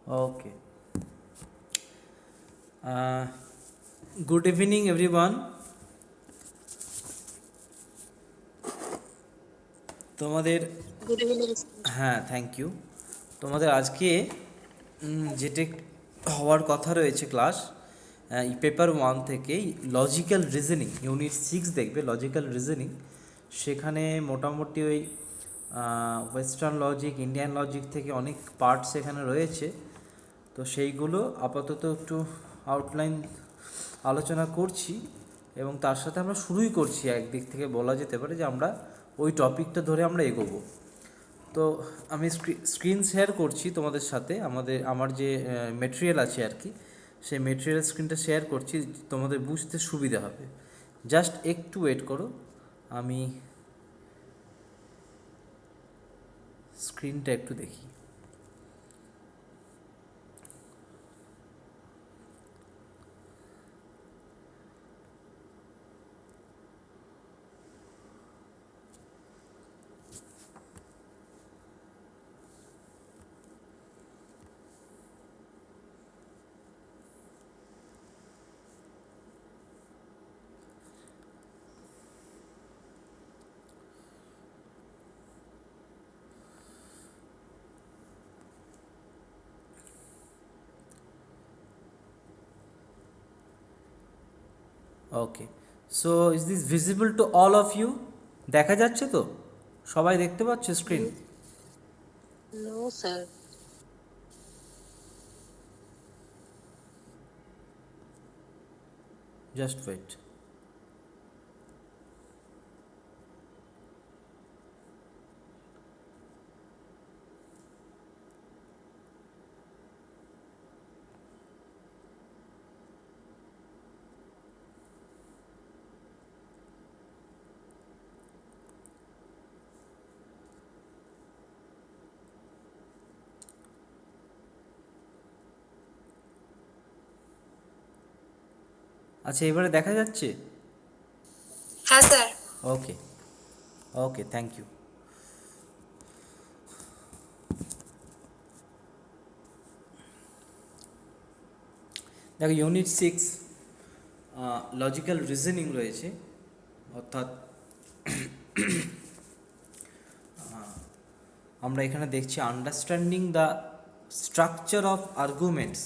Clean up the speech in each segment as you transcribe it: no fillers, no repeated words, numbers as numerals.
Okay. Uh, Good evening, everyone. তোমাদের good evening sir. হ্যাঁ, thank you. তোমাদের আজকে যেটা হওয়ার কথা রয়েছে ক্লাস, পেপার 1 থেকে লজিক্যাল রিজনিং ইউনিট 6 দেখবে, লজিক্যাল রিজনিং। সেখানে মোটামুটি ওই ওয়েস্টার্ন লজিক, ইন্ডিয়ান লজিক থেকে অনেক পার্ট সেখানে রয়েছে। তো সেইগুলো আপাতত একটু আউটলাইন আলোচনা করছি, এবং তার সাথে আমরা শুরুই করছি। একদিক থেকে বলা যেতে পারে যে আমরা ওই টপিকটা ধরে আমরা এগোবো। তো আমি স্ক্রিন শেয়ার করছি তোমাদের সাথে, আমার যে মেটেরিয়াল আছে আর কি, সেই মেটেরিয়াল স্ক্রিনটা শেয়ার করছি, তোমাদের বুঝতে সুবিধা হবে। জাস্ট একটু ওয়েট করো, আমি স্ক্রিনটা একটু দেখি। Okay, so is this visible to all of you? দেখা যাচ্ছে তো? সবাই দেখতে পাচ্ছে screen? No sir. Just wait. আচ্ছা, এবারে দেখা যাচ্ছে? হ্যাঁ sir. Okay, okay, thank you. দেখো, ইউনিট 6 লজিক্যাল রিজনিং রয়েছে, অর্থাৎ আমরা এখানে দেখছি understanding the structure of arguments.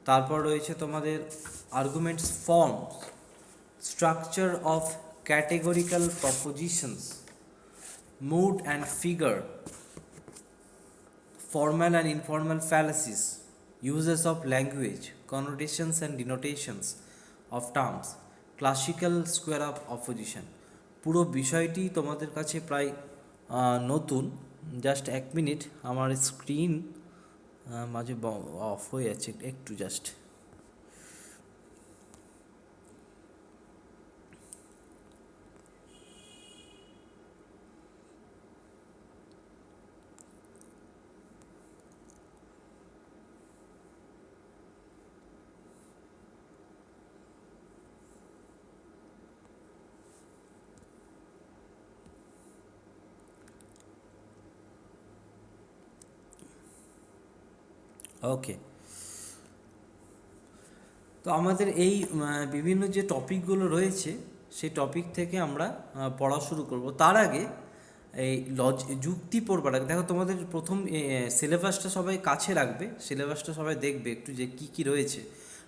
তারপর রয়েছে তোমাদের arguments form, structure of categorical propositions, mood and figure, formal and informal fallacies, uses of language, connotations and denotations of terms, classical square of opposition। পুরো বিষয়টি তোমাদের কাছে প্রায় নতুন। জাস্ট 1 মিনিট, আমার স্ক্রিন মাঝে অফ হয়ে যাচ্ছে, একটু জাস্ট। ওকে, তো আমাদের এই বিভিন্ন যে টপিকগুলো রয়েছে, সেই টপিক থেকে আমরা পড়া শুরু করব। তার আগে এই যুক্তি পড়বার আগে দেখো, তোমাদের প্রথম সিলেবাসটা সবাই কাছে রাখবে, সিলেবাসটা সবাই দেখবে একটু যে কি কি রয়েছে।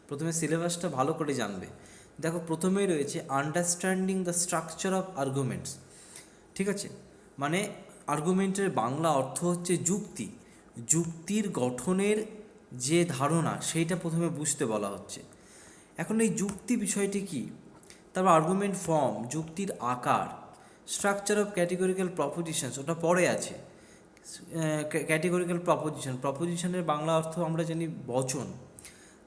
প্রথমে সিলেবাসটা ভালো করে জানবে। দেখো, প্রথমেই রয়েছে understanding the structure of arguments. ঠিক আছে, মানে আর্গুমেন্টের বাংলা অর্থ হচ্ছে যুক্তি। যুক্তির গঠনের যে ধারণা, সেইটা প্রথমে বুঝতে বলা হচ্ছে। এখন এই যুক্তি বিষয়টি কি, তারপর আর্গুমেন্ট ফর্ম, যুক্তির আকার, স্ট্রাকচার অফ ক্যাটেগরিক্যাল প্রপোজিশনস, ওটা পরে আছে। ক্যাটেগরিক্যাল প্রপোজিশন, প্রপোজিশনের বাংলা অর্থ আমরা জানি বচন।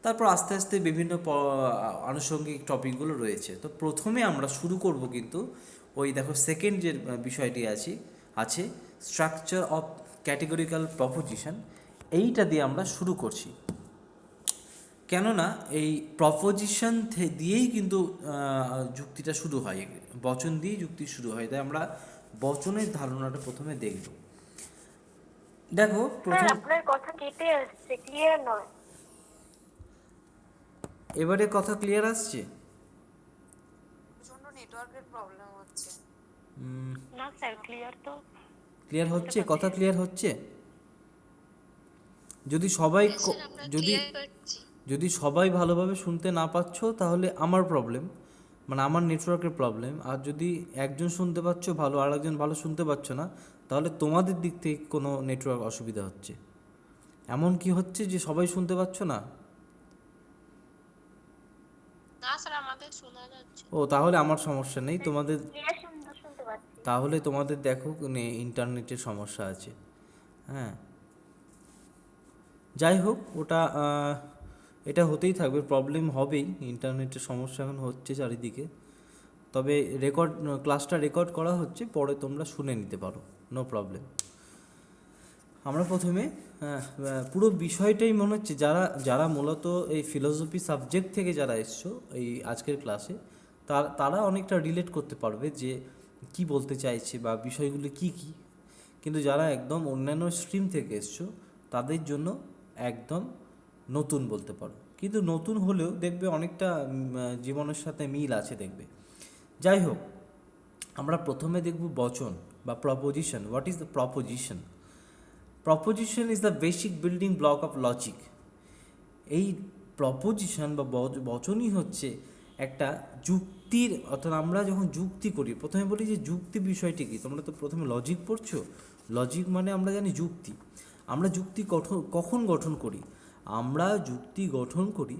তারপর আস্তে আস্তে বিভিন্ন আনুষঙ্গিক টপিকগুলো রয়েছে। তো প্রথমে আমরা শুরু করব কিন্তু ওই দেখো, সেকেন্ড যে বিষয়টি আছে স্ট্রাকচার অফ ক্যাটেগরিক্যাল প্রপোজিশন, এইটা দিয়ে আমরা শুরু করছি। কেননা এই প্রপোজিশন দিয়েই কিন্তু যুক্তিটা শুরু হয়, বচন দিয়েই যুক্তি শুরু হয়। তাই আমরা বচনের ধারণাটা প্রথমে দেখব। দেখো, প্রথম আপনার কথা কেটে আসছে, ক্লিয়ার নয়। এবারে কথা ক্লিয়ার আসছে? প্রচন্ড নেটওয়ার্কের প্রবলেম হচ্ছে। উম, না স্যার, ক্লিয়ার তো ক্লিয়ার শুনতে হচ্ছে? পাচ্ছি। কথা ক্লিয়ার হচ্ছে? যদি সবাই হ্যাঁ স্যার, আমরা যদি ক্লিয়ার পাচ্ছি। যদি সবাই ভালোভাবে শুনতে না পাচ্ছ তাহলে আমার প্রবলেম, মানে আমার নেটওয়ার্কের প্রবলেম। আর যদি একজন শুনতে পাচ্ছ ভালো আর একজন ভালো শুনতে পাচ্ছ না, তাহলে তোমাদের দিক থেকে কোনো নেটওয়ার্ক অসুবিধা হচ্ছে। এমন কি হচ্ছে যে সবাই শুনতে পাচ্ছ না? না স্যার, আমাদের শোনা যাচ্ছে। ও, তাহলে আমার সমস্যা নেই। তোমাদের ক্লিয়ার শুনতে পাচ্ছি। তাহলে তোমাদের দেখো ইন্টারনেটের সমস্যা আছে। হ্যাঁ, যাই হোক, ওটা এটা হতেই থাকবে, প্রবলেম হবেই, ইন্টারনেটের সমস্যা এখন হচ্ছে চারিদিকে। তবে ক্লাসটা রেকর্ড করা হচ্ছে, পরে তোমরা শুনে নিতে পারো, নো প্রবলেম। আমরা প্রথমে পুরো বিষয়টাই মনে হচ্ছে যারা যারা মূলত এই ফিলোসফি সাবজেক্ট থেকে যারা এসছো এই আজকের ক্লাসে, তারা অনেকটা রিলেট করতে পারবে যে কি বলতে চাইছে বা বিষয়গুলো কি কি। কিন্তু যারা একদম অন্যান্য স্ট্রিম থেকে এসছো তাদের জন্য একদম নতুন বলতে পারো, কিন্তু নতুন হলেও দেখবে অনেকটা জীবনের সাথে মিল আছে দেখবে। যাই হোক, আমরা প্রথমে দেখব বচন বা proposition. What is the proposition? Proposition is the basic building block of logic. এই প্রপোজিশন বা বচনই হচ্ছে একটা যুক্তির, অর্থাৎ আমরা যখন যুক্তি করি, প্রথমে বলি যে যুক্তি বিষয়টি কী। তোমরা তো প্রথমে লজিক পড়ছো। লজিক মানে আমরা জানি যুক্তি। আমরা যুক্তি কখন গঠন করি? আমরা যুক্তি গঠন করি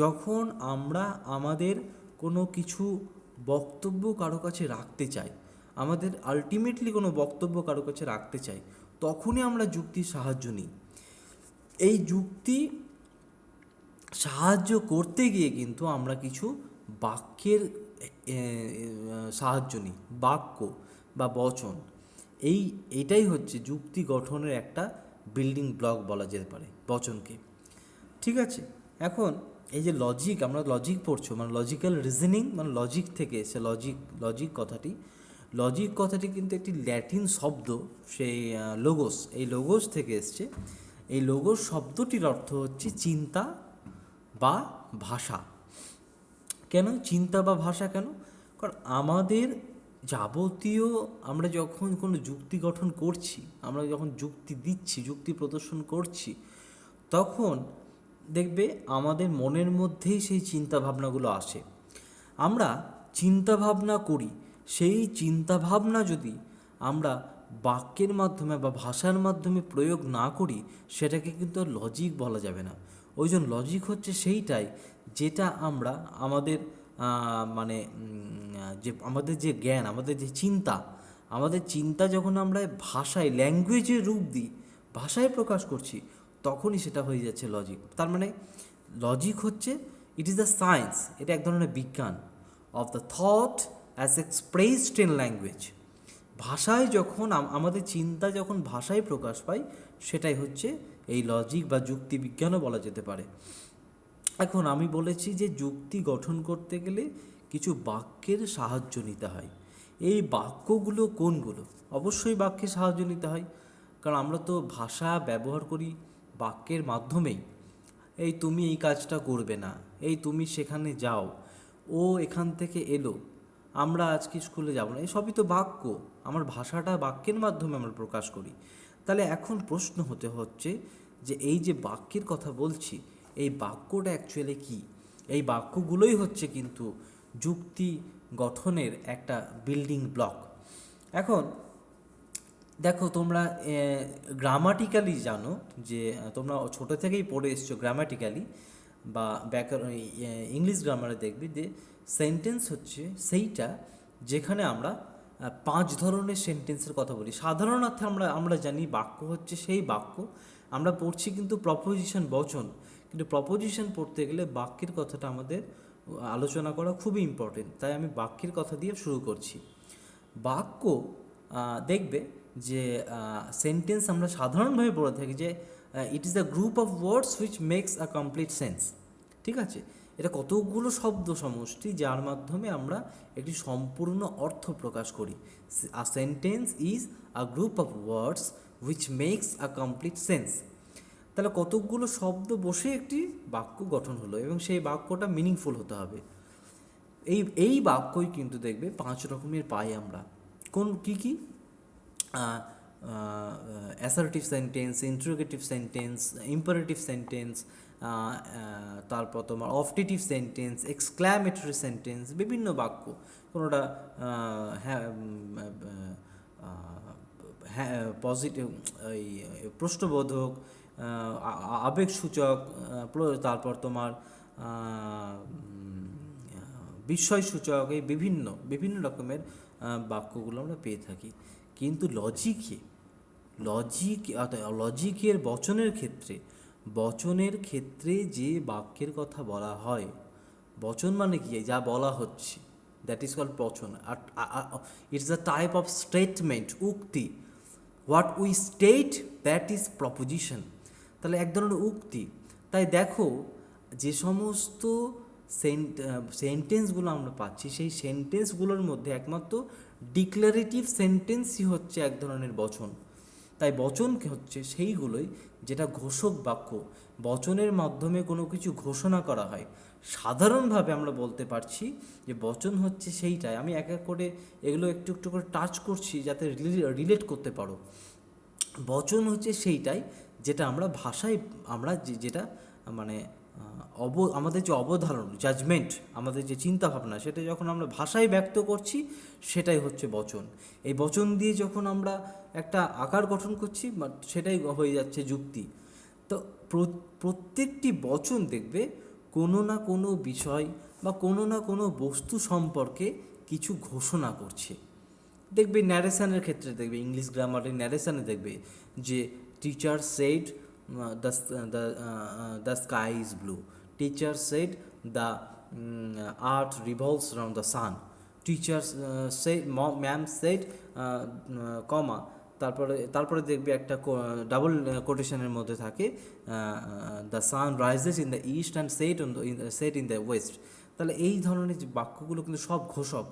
যখন আমরা আমাদের কোনো কিছু বক্তব্য কারো কাছে রাখতে চাই, আমাদের আলটিমেটলি কোনো বক্তব্য কারো কাছে রাখতে চাই, তখনই আমরা যুক্তির সাহায্য নিই। এই যুক্তি সাহায্য করতে গিয়ে কিন্তু আমরা কিছু বাক্যের সাহায্য নিই, বাক্য বা বচন। এটাই হচ্ছে যুক্তি গঠনের একটা বিল্ডিং ব্লক বলা যেতে পারে বচনকে। ঠিক আছে, এখন এই যে লজিক, আমরা লজিক পড়ছো, মানে লজিক্যাল রিজনিং, মানে লজিক থেকে এসে লজিক কথাটি কিন্তু একটি ল্যাটিন শব্দ, সেই লোগোস, এই লোগোস থেকে এসছে। এই লোগোস শব্দটির অর্থ হচ্ছে চিন্তা বা ভাষা। কেন চিন্তা বা ভাষা কেন? কারণ আমাদের যাবতীয়, আমরা যখন কোনো যুক্তি গঠন করছি, আমরা যখন যুক্তি দিচ্ছি, যুক্তি প্রদর্শন করছি, তখন দেখবে আমাদের মনের মধ্যেই সেই চিন্তা ভাবনাগুলো আসে। আমরা চিন্তা ভাবনা করি, সেই চিন্তা ভাবনা যদি আমরা বাক্যের মাধ্যমে বা ভাষার মাধ্যমে প্রয়োগ না করি, সেটাকে কিন্তু আর লজিক বলা যাবে না। ওই জন্য লজিক হচ্ছে সেইটাই যেটা আমরা আমাদের মানে যে আমাদের যে জ্ঞান, আমাদের যে চিন্তা যখন আমরা ভাষায়, ল্যাঙ্গুয়েজের রূপ দিই, ভাষায় প্রকাশ করছি, তখনই সেটা হয়ে যাচ্ছে লজিক। তার মানে লজিক হচ্ছে, ইট ইজ দ্য সায়েন্স, এটা এক ধরনের বিজ্ঞান, of the thought as expressed in language. ভাষায় যখন আমাদের চিন্তা যখন ভাষায় প্রকাশ পায়, সেটাই হচ্ছে এই লজিক বা যুক্তি বিজ্ঞানও বলা যেতে পারে। এখন আমি বলেছি যে যুক্তি গঠন করতে গেলে কিছু বাক্যের সাহায্য নিতে হয়। এই বাক্যগুলো কোনগুলো? অবশ্যই বাক্যের সাহায্য নিতে হয়, কারণ আমরা তো ভাষা ব্যবহার করি বাক্যের মাধ্যমেই। এই তুমি এই কাজটা করবে না, এই তুমি সেখানে যাও, ও এখান থেকে এলো, আমরা আজকে স্কুলে যাব না, এই সবই তো বাক্য। আমার ভাষাটা বাক্যের মাধ্যমে আমরা প্রকাশ করি। তাহলে এখন প্রশ্ন হচ্ছে যে এই যে বাক্যের কথা বলছি, এই বাক্যটা অ্যাকচুয়ালি কী? এই বাক্যগুলোই হচ্ছে কিন্তু যুক্তি গঠনের একটা বিল্ডিং ব্লক। এখন দেখো, তোমরা গ্রামাটিক্যালি জানো যে তোমরা ছোটো থেকেই পড়ে এসছো গ্রামাটিক্যালি বা ব্যাকরণ, ইংলিশ গ্রামারে দেখবে যে সেন্টেন্স হচ্ছে সেইটা যেখানে আমরা 5 ধরনের সেন্টেন্সের কথা বলি। সাধারণ অর্থে আমরা জানি বাক্য হচ্ছে সেই বাক্য। আমরা পড়ছি কিন্তু প্রপোজিশন, বচন, কিন্তু প্রপোজিশন পড়তে গেলে বাক্যের কথাটা আমাদের আলোচনা করা খুবই ইম্পর্টেন্ট। তাই আমি বাক্যের কথা দিয়ে শুরু করছি। বাক্য দেখবে যে সেন্টেন্স আমরা সাধারণভাবে বলে থাকি যে it is the group of words which makes a complete sense. ঠিক আছে, এটা কতগুলো শব্দ সমষ্টি যার মাধ্যমে আমরা একটি সম্পূর্ণ অর্থ প্রকাশ করি। A sentence is a group of words which makes a complete sense. তাহলে কতকগুলো শব্দ বসে একটি বাক্য গঠন হলো এবং সেই বাক্যটা মিনিংফুল হতে হবে। এই বাক্যই কিন্তু দেখবে 5 রকমের পাই আমরা। কোন কি কি? Assertive sentence, interrogative sentence, imperative sentence, তারপর তোমার অফটিটিভ সেন্টেন্স, এক্সক্ল্যামেটরি সেন্টেন্স, বিভিন্ন বাক্য। কোনোটা হ্যাঁ হ্যাঁ পজিটিভ, এই প্রশ্নবোধক, আবেগসূচক, তারপর তোমার বিস্ময়সূচক, এই বিভিন্ন বিভিন্ন রকমের বাক্যগুলো আমরা পেয়ে থাকি। কিন্তু লজিকের বচনের ক্ষেত্রে যে বাক্যের কথা বলা হয়, বচন মানে কি? যা বলা হচ্ছে, দ্যাট ইজ কল্ড বচন। It's a type of statement, উক্তি। What we state, that is proposition. তাহলে এক ধরনের উক্তি। তাই দেখো, যে সমস্ত সেন্টেন্সগুলো আমরা পাচ্ছি, সেই সেন্টেন্সগুলোর মধ্যে একমাত্র ডিক্লারেটিভ সেন্টেন্সই হচ্ছে এক ধরনের বচন। তাই বচন হচ্ছে সেইগুলোই যেটা ঘোষক বাক্য, বচনের মাধ্যমে কোনো কিছু ঘোষণা করা হয়। সাধারণভাবে আমরা বলতে পারছি যে বচন হচ্ছে সেইটাই। আমি এক এক করে এগুলো একটু একটু করে টাচ করছি যাতে রিলেট করতে পারো। বচন হচ্ছে সেইটাই যেটা আমরা ভাষায়, আমরা যেটা মানে আমাদের যে অবধারণ, জাজমেন্ট, আমাদের যে চিন্তাভাবনা, সেটা যখন আমরা ভাষায় ব্যক্ত করছি, সেটাই হচ্ছে বচন। এই বচন দিয়ে যখন আমরা একটা আকার গঠন করছি, সেটাই হয়ে যাচ্ছে যুক্তি। তো প্রত্যেকটি বচন দেখবে কোনো না কোনো বিষয় বা কোনো না কোনো বস্তু সম্পর্কে কিছু ঘোষণা করছে। দেখবে ন্যারেশনের ক্ষেত্রে, দেখবে ইংলিশ গ্রামারের ন্যারেশনে দেখবে যে teacher said the sky is blue, teacher said the earth revolves around the sun, teacher said, ma'am said, comma, তারপরে দেখবে একটা ডাবল কোটেশনের মধ্যে থাকে, the sun rises in the east and set in the west. তাহলে এই ধরনের যে বাক্যগুলো কিন্তু সব ঘোষক,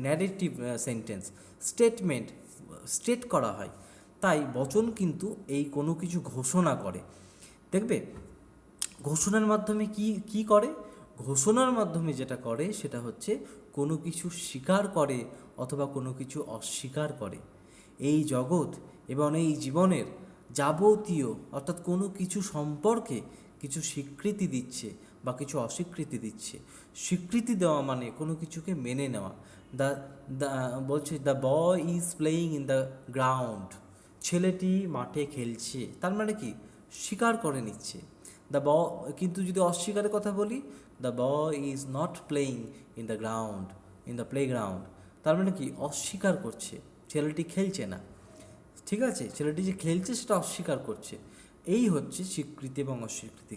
ন্যারেটিভ সেন্টেন্স, স্টেট করা হয়। তাই বচন কিন্তু এই কোনো কিছু ঘোষণা করে। দেখবে ঘোষণার মাধ্যমে কি করে? ঘোষণার মাধ্যমে যেটা করে সেটা হচ্ছে কোনো কিছু স্বীকার করে অথবা কোনো কিছু অস্বীকার করে। এই জগৎ এবং এই জীবনের যাবতীয়, অর্থাৎ কোনো কিছু সম্পর্কে কিছু স্বীকৃতি দিচ্ছে বা কিছু অস্বীকৃতি দিচ্ছে। স্বীকৃতি দেওয়া মানে কোনো কিছুকে মেনে নেওয়া। বলছে the boy is playing in the ground, ছেলেটি মাঠে খেলছে, তার মানে কি? স্বীকার করে নিচ্ছে। কিন্তু যদি অস্বীকারের কথা বলি, the boy is not playing in the ground, in the playground, তার মানে কি? অস্বীকার করছে, ছেলেটি খেলছে না। ঠিক আছে, ছেলেটি যে খেলছে সেটা অস্বীকার করছে। এই হচ্ছে স্বীকৃতি এবং অস্বীকৃতি।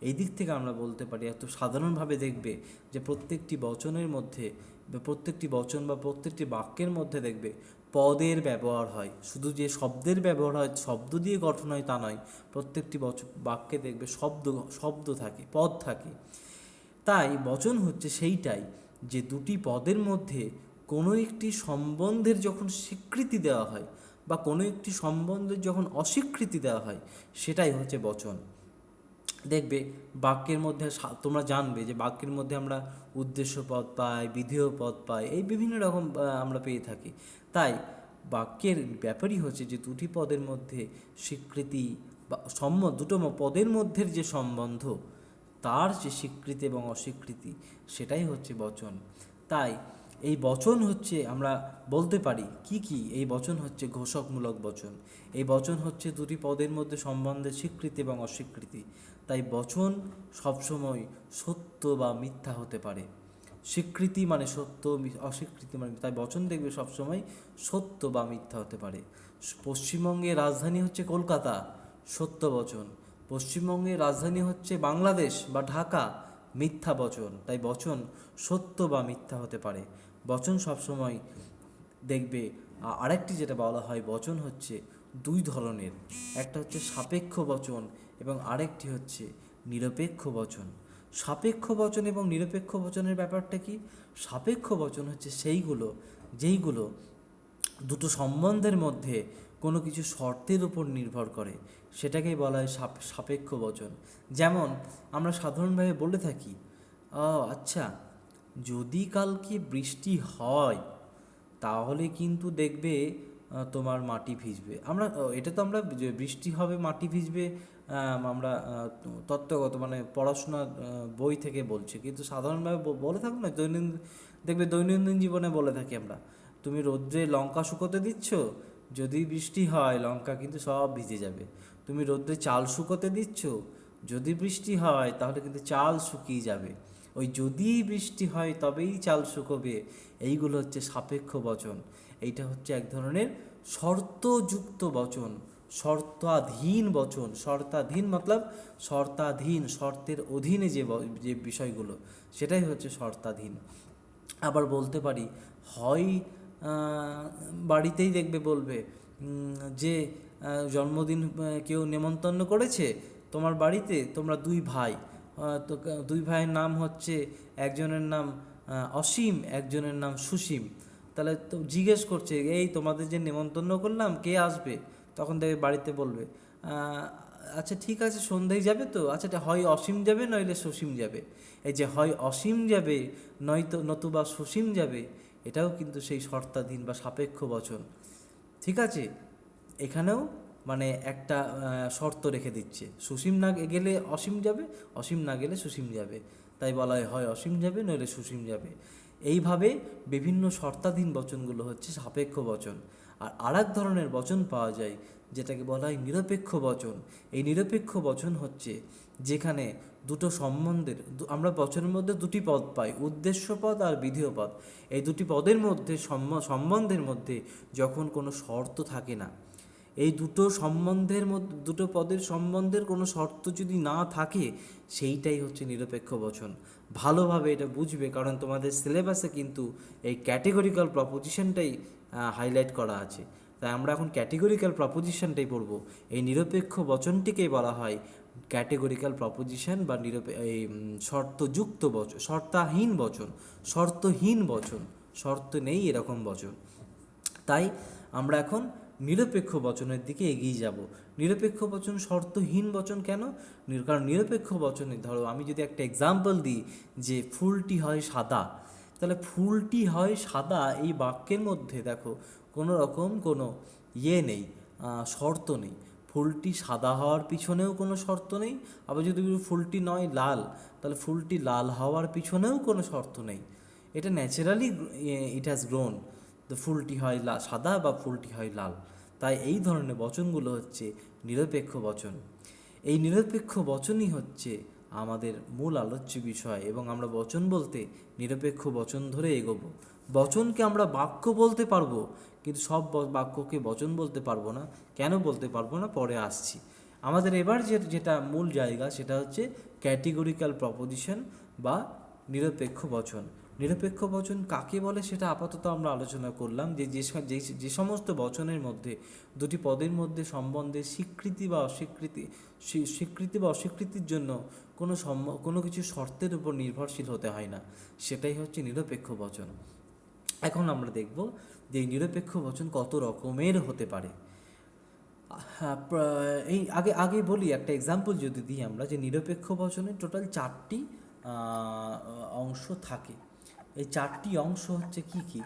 এই দিক থেকে আমরা বলতে পারি, এত সাধারণভাবে দেখবে যে প্রত্যেকটি বচনের মধ্যে, প্রত্যেকটি বচন বা প্রত্যেকটি বাক্যের মধ্যে দেখবে পদের ব্যবহার হয়। শুধু যে শব্দের ব্যবহার হয়, শব্দ দিয়ে গঠন হয় তা নয়, প্রত্যেকটি বাক্যে দেখবে শব্দ থাকে, পদ থাকে। তাই বচন হচ্ছে সেইটাই যে দুটি পদের মধ্যে কোনো একটি সম্বন্ধের যখন স্বীকৃতি দেওয়া হয় বা কোনো একটি সম্বন্ধের যখন অস্বীকৃতি দেওয়া হয়, সেটাই হচ্ছে বচন। দেখবে বাক্যের মধ্যে তোমরা জানবে যে বাক্যের মধ্যে আমরা উদ্দেশ্য পদ পাই, বিধেয় পদ পাই, এই বিভিন্ন রকম আমরা পেয়ে থাকি। তাই বাক্যের ব্যাপারই হচ্ছে যে দুটি পদের মধ্যে স্বীকৃতি বা দুটো পদের মধ্যে যে সম্বন্ধ, তার যে স্বীকৃতি এবং অস্বীকৃতি, সেটাই হচ্ছে বচন। তাই এই বচন হচ্ছে, আমরা বলতে পারি কি এই বচন হচ্ছে ঘোষকমূলক বচন। এই বচন হচ্ছে দুটি পদের মধ্যে সম্বন্ধের স্বীকৃতি এবং অস্বীকৃতি। তাই বচন সবসময় সত্য বা মিথ্যা হতে পারে। স্বীকৃতি মানে সত্য, অস্বীকৃতি মানে, তাই বচন দেখবে সবসময় সত্য বা মিথ্যা হতে পারে। পশ্চিমবঙ্গের রাজধানী হচ্ছে কলকাতা, সত্য বচন। পশ্চিমবঙ্গের রাজধানী হচ্ছে বাংলাদেশ বা ঢাকা, মিথ্যা বচন। তাই বচন সত্য বা মিথ্যা হতে পারে। বচন সবসময় দেখবে। আরেকটি যেটা বলা হয়, বচন হচ্ছে দুই ধরনের, একটা হচ্ছে সাপেক্ষ বচন এবং আরেকটি হচ্ছে নিরপেক্ষ বচন। সাপেক্ষ বচন এবং নিরপেক্ষ বচনের ব্যাপারটা কি? সাপেক্ষ বচন হচ্ছে যেইগুলো দুটো সম্বন্ধের মধ্যে কোনো কিছু শর্তের উপর নির্ভর করে, সেটাকেই বলা হয় সাপেক্ষ বচন। যেমন আমরা সাধারণভাবে বলে থাকি, ও আচ্ছা, যদি কালকে বৃষ্টি হয় তাহলে কিন্তু দেখবে তোমার মাটি ভিজবে। আমরা এটা তো আমরা যে বৃষ্টি হবে মাটি ভিজবে আমরা তত্ত্বগত মানে পড়াশোনা বই থেকে বলছি, কিন্তু সাধারণভাবে বলে থাকবো না, দেখবে দৈনন্দিন জীবনে বলে থাকি আমরা, তুমি রোদ্রে লঙ্কা শুকোতে দিচ্ছ, যদি বৃষ্টি হয় লঙ্কা কিন্তু সব ভিজে যাবে। তুমি রোদ্রে চাল শুকোতে দিচ্ছ, যদি বৃষ্টি হয় তাহলে কিন্তু চাল শুকিয়ে যাবে। ওই যদি বৃষ্টি হয় তবেই চাল শুকোবে, এইগুলো হচ্ছে সাপেক্ষ বচন। এইটা হচ্ছে এক ধরনের শর্তযুক্ত বচন, শর্তাধীন বচন। শর্তাধীন মতলব শর্তাধীন, শর্তের অধীনে যে বিষয়গুলো, সেটাই হচ্ছে শর্তাধীন। আবার বলতে পারি, হয় বাড়িতেই দেখবে বলবে যে জন্মদিন কেউ নেমন্তন্ন করেছে তোমার বাড়িতে, তোমরা দুই ভাই, তো দুই ভাইয়ের নাম হচ্ছে, একজনের নাম অসীম, একজনের নাম সুসীম। তাহলে তো জিজ্ঞেস করছে, এই তোমাদের যে নেমন্তন্ন করলাম কে আসবে? তখন দেখবে বাড়িতে বলবে, আচ্ছা ঠিক আছে সন্ধ্যায় যাবে তো, আচ্ছা এটা হয় অসীম যাবে নইলে সুসীম যাবে। এই যে হয় অসীম যাবে নতুবা সুসীম যাবে, এটাও কিন্তু সেই শর্তাধীন বা সাপেক্ষ বচন। ঠিক আছে, এখানেও মানে একটা শর্ত রেখে দিচ্ছে, সুসীম না গেলে অসীম যাবে, অসীম না গেলে সুসীম যাবে, তাই বলা হয় অসীম যাবে নইলে সুসীম যাবে। এইভাবে বিভিন্ন শর্তাধীন বচনগুলো হচ্ছে সাপেক্ষ বচন। আর আরেক ধরনের বচন পাওয়া যায় যেটাকে বলা হয় নিরপেক্ষ বচন। এই নিরপেক্ষ বচন হচ্ছে যেখানে দুটো সম্বন্ধের, আমরা বচনের মধ্যে দুটি পদ পাই, উদ্দেশ্য পদ আর বিধেয় পদ। এই দুটি পদের মধ্যে সম্বন্ধের মধ্যে যখন কোনো শর্ত থাকে না, এই দুটো পদের সম্বন্ধের কোনো শর্ত যদি না থাকে, সেইটাই হচ্ছে নিরপেক্ষ বচন। ভালোভাবে এটা বুঝবে, কারণ তোমাদের সিলেবাসে কিন্তু এই ক্যাটেগরিক্যাল প্রপোজিশনটাই হাইলাইট করা আছে। তাই আমরা এখন ক্যাটেগরিক্যাল প্রপোজিশনটাই পড়ব। এই নিরপেক্ষ বচনটিকেই বলা হয় ক্যাটেগরিক্যাল প্রপোজিশন বা এই শর্তযুক্ত বচন, শর্তাহীন বচন, শর্তহীন বচন, শর্ত নেই এরকম বচন। তাই আমরা এখন নিরপেক্ষ বচনের দিকে এগিয়ে যাব। নিরপেক্ষ বচন শর্তহীন বচন কেন? কারণ নিরপেক্ষ বচনে ধরো আমি যদি একটা এক্সাম্পল দিই যে ফুলটি হয় সাদা, তাহলে ফুলটি হয় সাদা এই বাক্যের মধ্যে দেখো কোনো রকম কোনো নেই, শর্ত নেই। ফুলটি সাদা হওয়ার পিছনেও কোনো শর্ত নেই, আবার যদি ফুলটি নয় লাল, তাহলে ফুলটি লাল হওয়ার পিছনেও কোনো শর্ত নেই। এটা ন্যাচারালি ইট হ্যাজ গ্রোন, তো ফুলটি হয় সাদা বা ফুলটি হয় লাল। তাই এই ধরনের বচনগুলো হচ্ছে নিরপেক্ষ বচন। এই নিরপেক্ষ বচনই হচ্ছে আমাদের মূল আলোচ্য বিষয়, এবং আমরা বচন বলতে নিরপেক্ষ বচন ধরে এগোবো। বচনকে আমরা বাক্য বলতে পারবো, কিন্তু সব বাক্যকে বচন বলতে পারবো না। কেন বলতে পারবো না পরে আসছি। আমাদের এবার যেটা মূল জায়গা সেটা হচ্ছে ক্যাটেগরিক্যাল প্রপোজিশন বা নিরপেক্ষ বচন। নিরপেক্ষ বচন কাকে বলে সেটা আপাতত আমরা আলোচনা করলাম, যে সমস্ত বচনের মধ্যে দুটি পদের মধ্যে সম্বন্ধে স্বীকৃতি বা অস্বীকৃতির জন্য কোনো কিছু শর্তের উপর নির্ভরশীল হতে হয় না, সেটাই হচ্ছে নিরপেক্ষ বচন। এখন আমরা দেখব যে এই নিরপেক্ষ বচন কত রকমের হতে পারে। হ্যাঁ, এই আগে বলি একটা এক্সাম্পল যদি দিই আমরা, যে নিরপেক্ষ বচনের টোটাল 4টি অংশ থাকে। এই 4টি অংশ হচ্ছে কি কি?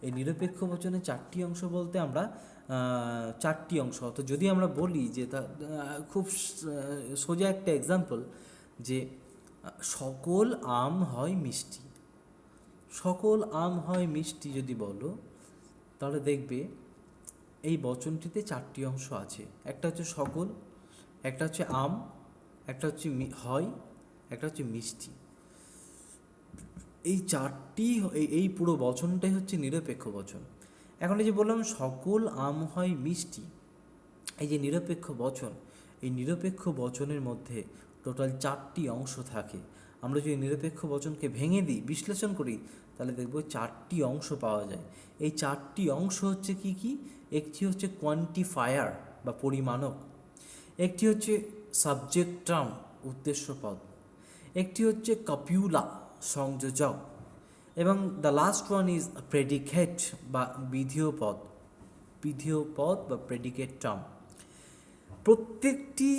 এই নিরপেক্ষ বচনের 4টি অংশ বলতে আমরা 4টি অংশ, তো যদি আমরা বলি যে খুব সোজা একটা এক্সাম্পল, যে সকল আম হয় মিষ্টি। সকল আম হয় মিষ্টি যদি বলো, তাহলে দেখবে এই বচনটিতে 4টি অংশ আছে। একটা হচ্ছে সকল, একটা হচ্ছে আম, একটা হচ্ছে হয়, একটা হচ্ছে মিষ্টি। এই 4টি, এই পুরো বচনটাই হচ্ছে নিরপেক্ষ বচন। এখন এই যে বললাম সকল আম হয় মিষ্টি, এই যে নিরপেক্ষ বচন, এই নিরপেক্ষ বচনের মধ্যে টোটাল 4টি অংশ থাকে। আমরা যদি নিরপেক্ষ বচনকে ভেঙে দিই, বিশ্লেষণ করি, তাহলে দেখব 4টি অংশ পাওয়া যায়। এই 4টি অংশ হচ্ছে কি কি? একটি হচ্ছে কোয়ান্টিফায়ার বা পরিমাণক, একটি হচ্ছে সাবজেক্ট টার্ম উদ্দেশ্য পদ, একটি হচ্ছে কপিউলা সংযোজক, এবং the last one is predicate বা বিধেয় পদ বা প্রেডিকেট টার্ম। প্রত্যেকটি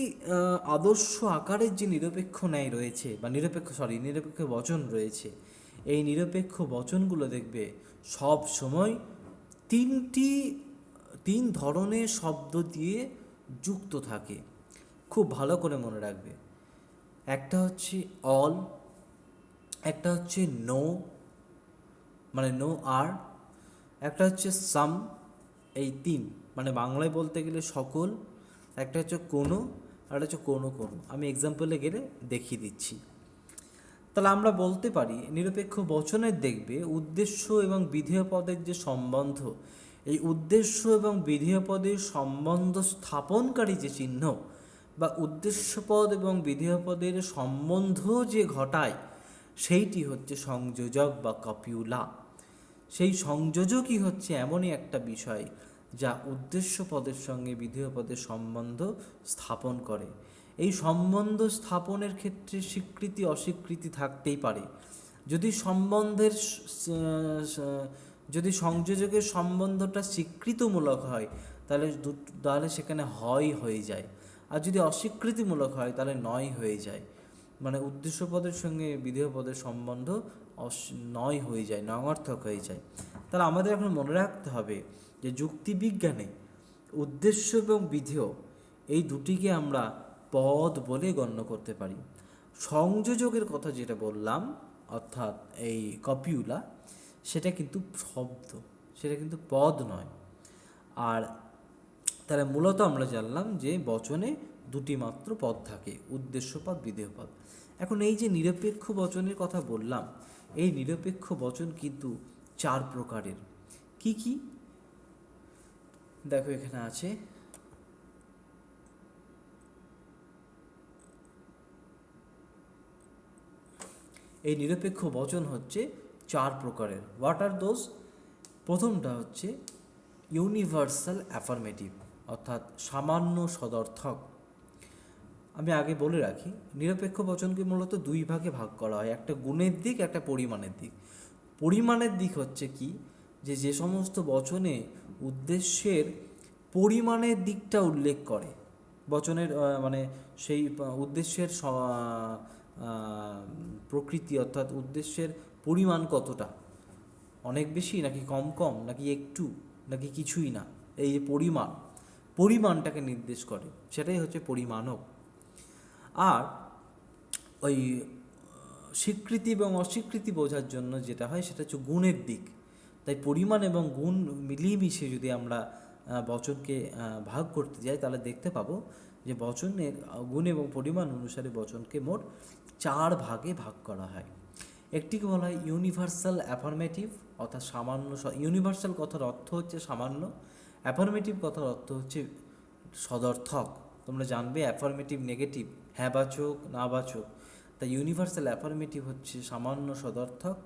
আদর্শ আকারের যে নিরপেক্ষ ন্যায় রয়েছে বা নিরপেক্ষ বচন রয়েছে, এই নিরপেক্ষ বচনগুলো দেখবে সব সময় তিন ধরনের শব্দ দিয়ে যুক্ত থাকে। খুব ভালো করে মনে রাখবে। একটা হচ্ছে অল, একটা হচ্ছে নো মানে নো আর, একটা হচ্ছে সাম, এই তিন মানে বাংলায় বলতে গেলে সকল, একটা হচ্ছে কোনো, আর একটা হচ্ছে কোনো কোনো। আমি এক্সাম্পলে গেলে দেখিয়ে দিচ্ছি। তাহলে আমরা বলতে পারি নিরপেক্ষ বচনের দেখবে উদ্দেশ্য এবং বিধেয় পদের যে সম্বন্ধ, এই উদ্দেশ্য এবং বিধেয় পদের সম্বন্ধ স্থাপনকারী যে চিহ্ন বা উদ্দেশ্যপদ এবং বিধেয় পদের সম্বন্ধ যে ঘটায়, সেইটি হচ্ছে সংযোজক বা কপিউলা। সেই সংযোজকই হচ্ছে এমনই একটা বিষয় যা উদ্দেশ্য পদের সঙ্গে বিধেয় পদের সম্বন্ধ স্থাপন করে। এই সম্বন্ধ স্থাপনের ক্ষেত্রে স্বীকৃতি অস্বীকৃতি থাকতেই পারে। যদি যদি সংযোজকের সম্বন্ধটা স্বীকৃতিমূলক হয় তাহলে সেখানে হয় হয়ে যায়, আর যদি অস্বীকৃতিমূলক হয় তাহলে নয় হয়ে যায়। মানে উদ্দেশ্য পদের সঙ্গে বিধেয় পদের সম্বন্ধ নয় হয়ে যায়, নঙার্থক হয়ে যায়। তাহলে আমাদের এখন মনে রাখতে হবে যে যুক্তিবিজ্ঞানে উদ্দেশ্য এবং বিধেয় এই দুটিকে আমরা পদ বলে গণ্য করতে পারি। সংযোজকের কথা যেটা বললাম অর্থাৎ এই কপিউলা, সেটা কিন্তু শব্দ, সেটা কিন্তু পদ নয়। আর তাহলে মূলত আমরা জানলাম যে বচনে দুটি মাত্র পদ থাকে, উদ্দেশ্যপদ বিধেয় পদ। এখন এই যে নিরপেক্ষ বচনের কথা বললাম, এই নিরপেক্ষ বচন কিন্তু 4 প্রকারের। কি কি দেখো এখানে আছে। এই নিরপেক্ষ বচন হচ্ছে 4 প্রকারের। What are those? প্রথমটা হচ্ছে ইউনিভার্সাল অ্যাফার্মেটিভ অর্থাৎ সামান্য সদর্থক। আমি আগে বলে রাখি, নিরপেক্ষ বচনকে মূলত দুই ভাগে ভাগ করা হয়, একটা গুণের দিক, একটা পরিমাণের দিক। পরিমাণের দিক হচ্ছে কি, যে সমস্ত বচনে উদ্দেশ্যের পরিমাণের দিকটা উল্লেখ করে, বচনের মানে সেই উদ্দেশ্যের প্রকৃতি অর্থাৎ উদ্দেশ্যের পরিমাণ কতটা, অনেক বেশি নাকি কম কম নাকি একটু নাকি কিছুই না, এই যে পরিমাণটাকে নির্দেশ করে, সেটাই হচ্ছে পরিমাণক। আর ওই স্বীকৃতি এবং অস্বীকৃতি বোঝার জন্য যেটা হয় সেটা হচ্ছে গুণের দিক। তাই পরিমাণ এবং গুণ মিলিয়ে মিশিয়ে যদি আমরা বচনকে ভাগ করতে যাই তাহলে দেখতে পাবো যে বচনের গুণ এবং পরিমাণ অনুসারে বচনকে মোট 4 ভাগে ভাগ করা হয়। একটিকে বলা হয় ইউনিভার্সাল অ্যাফার্মেটিভ অর্থাৎ সামান্য। ইউনিভার্সাল কথার অর্থ হচ্ছে সামান্য, অ্যাফার্মেটিভ কথার অর্থ হচ্ছে সদর্থক। তোমরা জানবে অ্যাফার্মেটিভ নেগেটিভ, হ্যাঁ বাচক না বাচক। তাই ইউনিভার্সাল অ্যাফার্মেটিভ হচ্ছে সামান্য সদর্থক,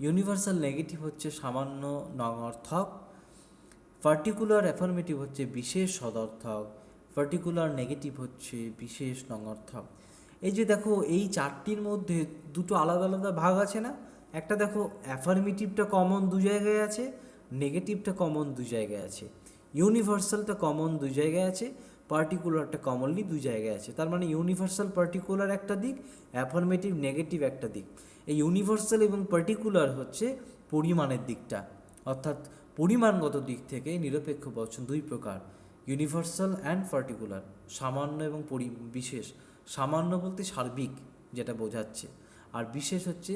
ইউনিভার্সাল নেগেটিভ হচ্ছে সামান্য নঙর্থক, পার্টিকুলার অ্যাফার্মেটিভ হচ্ছে বিশেষ সদর্থক, পার্টিকুলার নেগেটিভ হচ্ছে বিশেষ নঙর্থক। এই যে দেখো এই 4টির মধ্যে দুটো আলাদা আলাদা ভাগ আছে না, একটা দেখো অ্যাফার্মেটিভটা কমন দু জায়গায় আছে, নেগেটিভটা কমন দু জায়গায় আছে, ইউনিভার্সালটা কমন দু জায়গায় আছে, পার্টিকুলারটা কমনলি দু জায়গায় আছে। তার মানে ইউনিভার্সাল পার্টিকুলার একটা দিক, অ্যাফার্মেটিভ নেগেটিভ একটা দিক। এই ইউনিভার্সাল এবং পার্টিকুলার হচ্ছে পরিমাণের দিকটা, অর্থাৎ পরিমাণগত দিক থেকে নিরপেক্ষ বচন দুই প্রকার, ইউনিভার্সাল অ্যান্ড পার্টিকুলার, সামান্য এবং বিশেষ। সামান্য বলতে সার্বিক যেটা বোঝাচ্ছে, আর বিশেষ হচ্ছে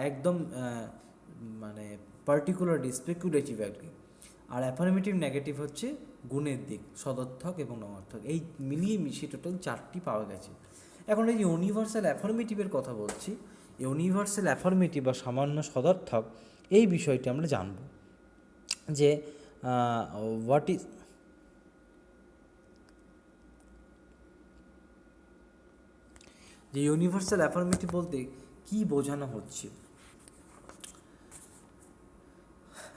একদম মানে পার্টিকুলারলি স্পেকুলেটিভ আর কি। আর অ্যাফার্মেটিভ নেগেটিভ হচ্ছে গুণের দিক, সদর্থক এবং নঙর্থক। এই মিলিয়ে মিশিয়ে টোটাল 4টি পাওয়া গেছে। এখন এই যে ইউনিভার্সাল অ্যাফার্মেটিভের কথা বলছি, ইউনিভার্সাল অ্যাফার্মেটিভ বা সামান্য সদর্থক এই বিষয়টি আমরা জানব যে হোয়াট ইজ যে ইউনিভার্সাল অ্যাফার্মেটিভ বলতে কি বোঝানো হচ্ছে।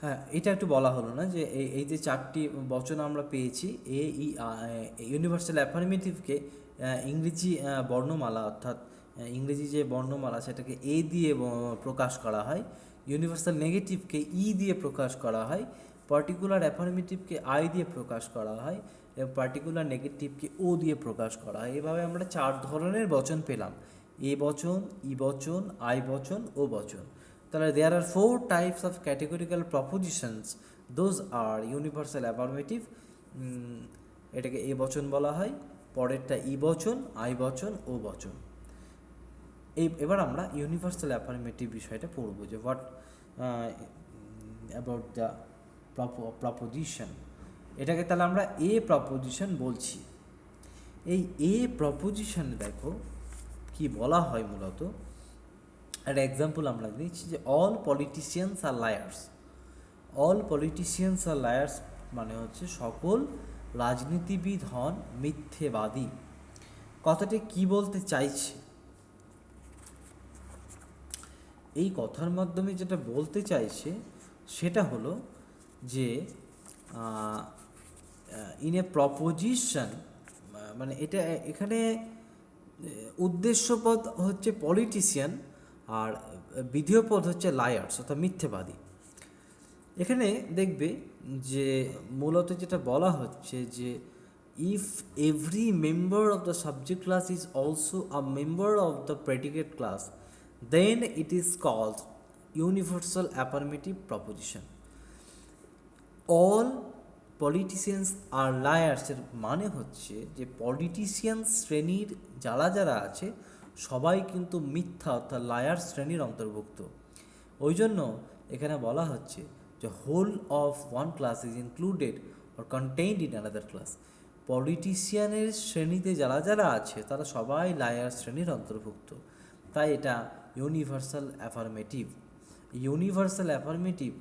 হ্যাঁ, এটা একটু বলা হলো না যে এই যে 4টি বচন আমরা পেয়েছি, ইউনিভার্সাল অ্যাফার্মেটিভকে ইংরেজি বর্ণমালা অর্থাৎ ইংরেজি যে বর্ণমালা সেটাকে এ দিয়ে প্রকাশ করা হয়, ইউনিভার্সাল নেগেটিভকে ই দিয়ে প্রকাশ করা হয়, পার্টিকুলার অ্যাফার্মেটিভকে আই দিয়ে প্রকাশ করা হয়, এবং পার্টিকুলার নেগেটিভকে ও দিয়ে প্রকাশ করা হয়। এভাবে আমরা 4 ধরনের বচন পেলাম: এ বচন, ই বচন, আই বচন, ও বচন। তাহলে দেয়ার আর 4 types of categorical প্রপোজিশনস, those are universal affirmative. এটাকে এ বচন বলা হয়, পরেরটা ই বচন, আই বচন, ও বচন। এবার আমরা ইউনিভার্সাল অ্যাফার্মেটিভ বিষয়টা পড়ব, যে হোয়াট অ্যাবাউট দ্য প্রপোজিশন। এটাকে তাহলে আমরা এ প্রপোজিশন বলছি। এই এ প্রপোজিশন দেখো কি বলা হয় মূলত। একটা এক্সাম্পল আমরা দিচ্ছি, যে অল পলিটিশিয়ানস আর লায়ার্স। অল পলিটিশিয়ানস আর লায়ার্স মানে হচ্ছে সকল রাজনীতিবিদ হন মিথ্যেবাদী। কথাটি কি বলতে চাইছে? এই কথার মাধ্যমে যেটা বলতে চাইছে সেটা হলো যে ইন এ প্রপোজিশন, মানে এটা এখানে উদ্দেশ্যপদ হচ্ছে পলিটিশিয়ান আর বিধেয়পদ হচ্ছে লায়ার্স অর্থাৎ মিথ্যেবাদী। এখানে দেখবে যে মূলত যেটা বলা হচ্ছে যে if every member of the subject class is also a member of the predicate class, then it is called universal affirmative proposition. All politicians are লায়ার্সের মানে হচ্ছে যে পলিটিশিয়ান শ্রেণীর যারা যারা আছে সবাই কিন্তু মিথ্যা অর্থাৎ লায়ার শ্রেণীর অন্তর্ভুক্ত। ওই জন্য এখানে বলা হচ্ছে যে whole of one class is included or contained in another class. পলিটিশিয়ানের শ্রেণীতে যারা যারা আছে তারা সবাই লায়ার শ্রেণীর অন্তর্ভুক্ত, তাই এটা ইউনিভার্সাল অ্যাফার্মেটিভ। ইউনিভার্সাল অ্যাফার্মেটিভ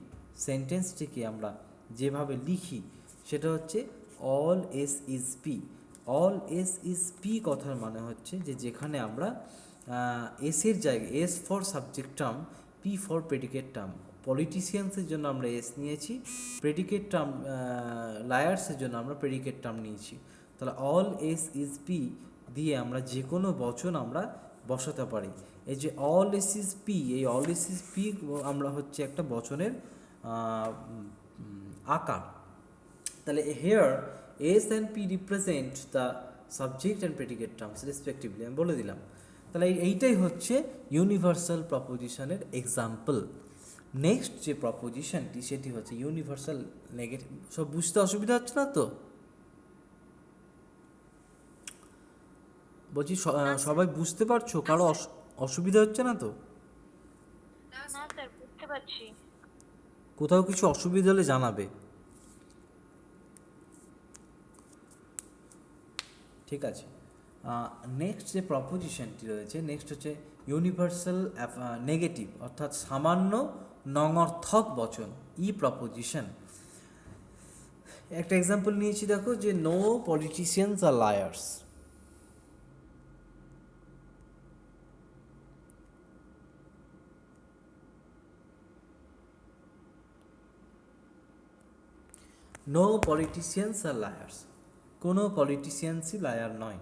সেন্টেন্সটিকে আমরা যেভাবে লিখি সেটা হচ্ছে all S is P. All S is P কথার মানে হচ্ছে যে যেখানে আমরা এসের জায়গায় S for subject term, P for predicate term. পলিটিশিয়ানসের জন্য আমরা এস নিয়েছি, প্রেডিকেট টার্ম লায়ার্সের জন্য আমরা প্রেডিকেট টার্ম নিয়েছি। তাহলে অল এস ইজ পি দিয়ে আমরা যে কোনো বচন আমরা বসাতে পারি। এই যে অল এস ইজ পি, এই অল এস ইজ পি আমরা হচ্ছে একটা বচনের আকার। তাহলে here S and P represent the subject and predicate terms respectively, আমি বলে দিলাম। তাহলে এইটাই হচ্ছে ইউনিভার্সাল প্রপোজিশনের এক্সাম্পল। নেক্সট যে প্রপোজিশনটি সেটি হচ্ছে ইউনিভার্সাল নেগেটিভ। সব বুঝতে অসুবিধা হচ্ছে না তো? বলছি সবাই বুঝতে পারছো? কারো অসুবিধা হচ্ছে না তো? না স্যার, বুঝতে পারছি। কোথাও কিছু অসুবিধা হলে জানাবে। ঠিক আছে, নেক্সট যে প্রপোজিশনটি রয়েছে নেক্সট হচ্ছে ইউনিভার্সাল নেগেটিভ অর্থাৎ সামান্য নঙর্থক বচন, ই প্রপোজিশন। একটা এক্সাম্পল নিয়েছি দেখো, যে নো পলিটিশিয়ানস আর লায়ার্স। নো পলিটিশিয়ানস আর লায়ার্স, কোনো পলিটিশিয়ানসই লায়ার নয়,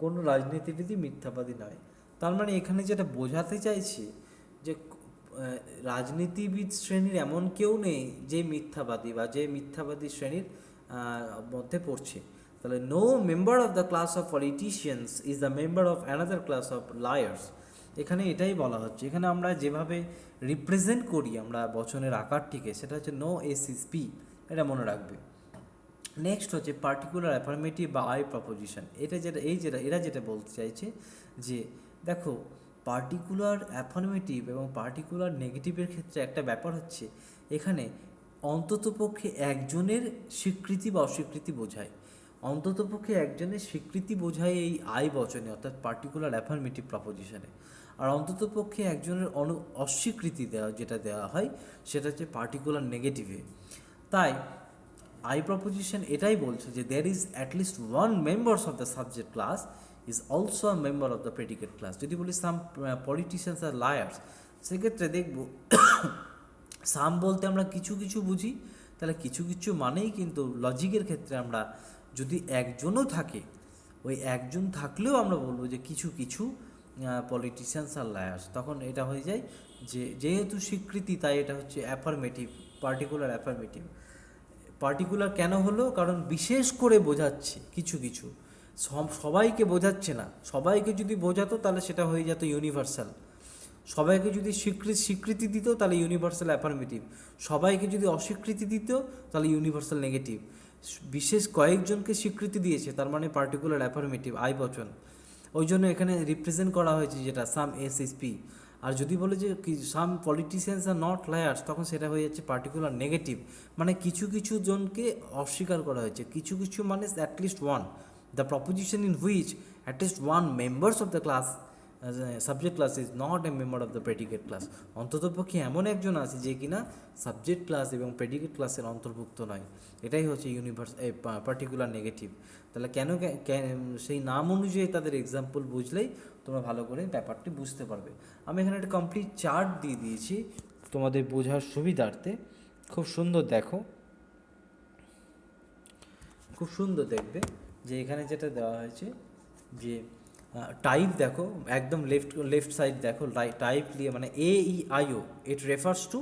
কোনো রাজনীতিবিদই মিথ্যাবাদী নয়। তার মানে এখানে যেটা বোঝাতে চাইছি যে রাজনীতিবিদ শ্রেণীর এমন কেউ নেই যে মিথ্যাবাদী বা যে মিথ্যাবাদী শ্রেণীর মধ্যে পড়ছে। তাহলে no member of the class of politicians is the member of another class of liars. এখানে এটাই বলা হচ্ছে, এখানে আমরা যেভাবে রিপ্রেজেন্ট করি আমরা বচনের আকারটিকে, সেটা হচ্ছে নো এস ইজ পি, এটা মনে রাখবে। নেক্সট হচ্ছে পার্টিকুলার অ্যাফার্মেটিভ বা আই প্রপোজিশন। এরা যেটা বলতে চাইছে যে দেখো পার্টিকুলার অ্যাফার্মেটিভ এবং পার্টিকুলার নেগেটিভের ক্ষেত্রে একটা ব্যাপার হচ্ছে এখানে অন্ততপক্ষে একজনের স্বীকৃতি বা অস্বীকৃতি বোঝায়। অন্ততপক্ষে একজনের স্বীকৃতি বোঝায় এই আই বচনে অর্থাৎ পার্টিকুলার অ্যাফার্মেটিভ প্রপোজিশনে, আর অন্ততপক্ষে একজনের অস্বীকৃতি যেটা দেওয়া হয় সেটা হচ্ছে পার্টিকুলার নেগেটিভে। তাই আই প্রপোজিশন এটাই বলছে যে there is at least one members of the subject class is also a member of the predicate class. যদি বলি সাম পলিটিশিয়ানস আর লায়ার্স, সেক্ষেত্রে দেখব সাম বলতে আমরা কিছু কিছু বুঝি, তাহলে কিছু কিছু মানেই কিন্তু লজিকের ক্ষেত্রে আমরা যদি একজনও থাকে, ওই একজন থাকলেও আমরা বলবো যে কিছু কিছু পলিটিশিয়ানস আর লায়ার্স, তখন এটা হয়ে যায় যে যেহেতু স্বীকৃতি তাই এটা হচ্ছে অ্যাফার্মেটিভ, পার্টিকুলার অ্যাফার্মেটিভ। পার্টিকুলার কেন হলো? কারণ বিশেষ করে বোঝাচ্ছে কিছু কিছু, সবাইকে বোঝাচ্ছে না। সবাইকে যদি বোঝাতো তাহলে সেটা হয়ে যেত ইউনিভার্সাল। সবাইকে যদি স্বীকৃতি দিত তাহলে ইউনিভার্সাল অ্যাফার্মেটিভ। সবাইকে যদি অস্বীকৃতি দিত তাহলে ইউনিভার্সাল নেগেটিভ। বিশেষ কয়েকজনকে স্বীকৃতি দিয়েছে, তার মানে পার্টিকুলার অ্যাফার্মেটিভ, আই বচন। ওই জন্য এখানে রিপ্রেজেন্ট করা হয়েছে যেটা সাম এসএসপি। আর যদি বলে যে সাম পলিটিশিয়ানস আর নট লায়ার্স, তখন সেটা হয়ে যাচ্ছে পার্টিকুলার নেগেটিভ। মানে কিছু কিছু জনকে অস্বীকার করা হয়েছে, কিছু কিছু মানে at least one, the proposition in which at least one members of the class subject class is not a member of the predicate class. অন্ততপক্ষে এমন একজন আছে যে কিনা সাবজেক্ট ক্লাস এবং প্রেডিকেট ক্লাসের অন্তর্ভুক্ত নয়। এটাই হচ্ছে পার্টিকুলার নেগেটিভ। তাহলে কেন সেই নাম অনুযায়ী তাদের এক্সাম্পল বুঝলেই তোমরা ভালো করে ব্যাপারটি বুঝতে পারবে। আমি এখানে একটা কমপ্লিট চার্ট দিয়ে দিয়েছি তোমাদের বোঝার সুবিধার্থে। খুব সুন্দর দেখো, খুব সুন্দর দেখবে যে এখানে যেটা দেওয়া হয়েছে যে টাইপ দেখো, একদম লেফট সাইড দেখো, টাইপ নিয়ে মানে A E I O, it refers to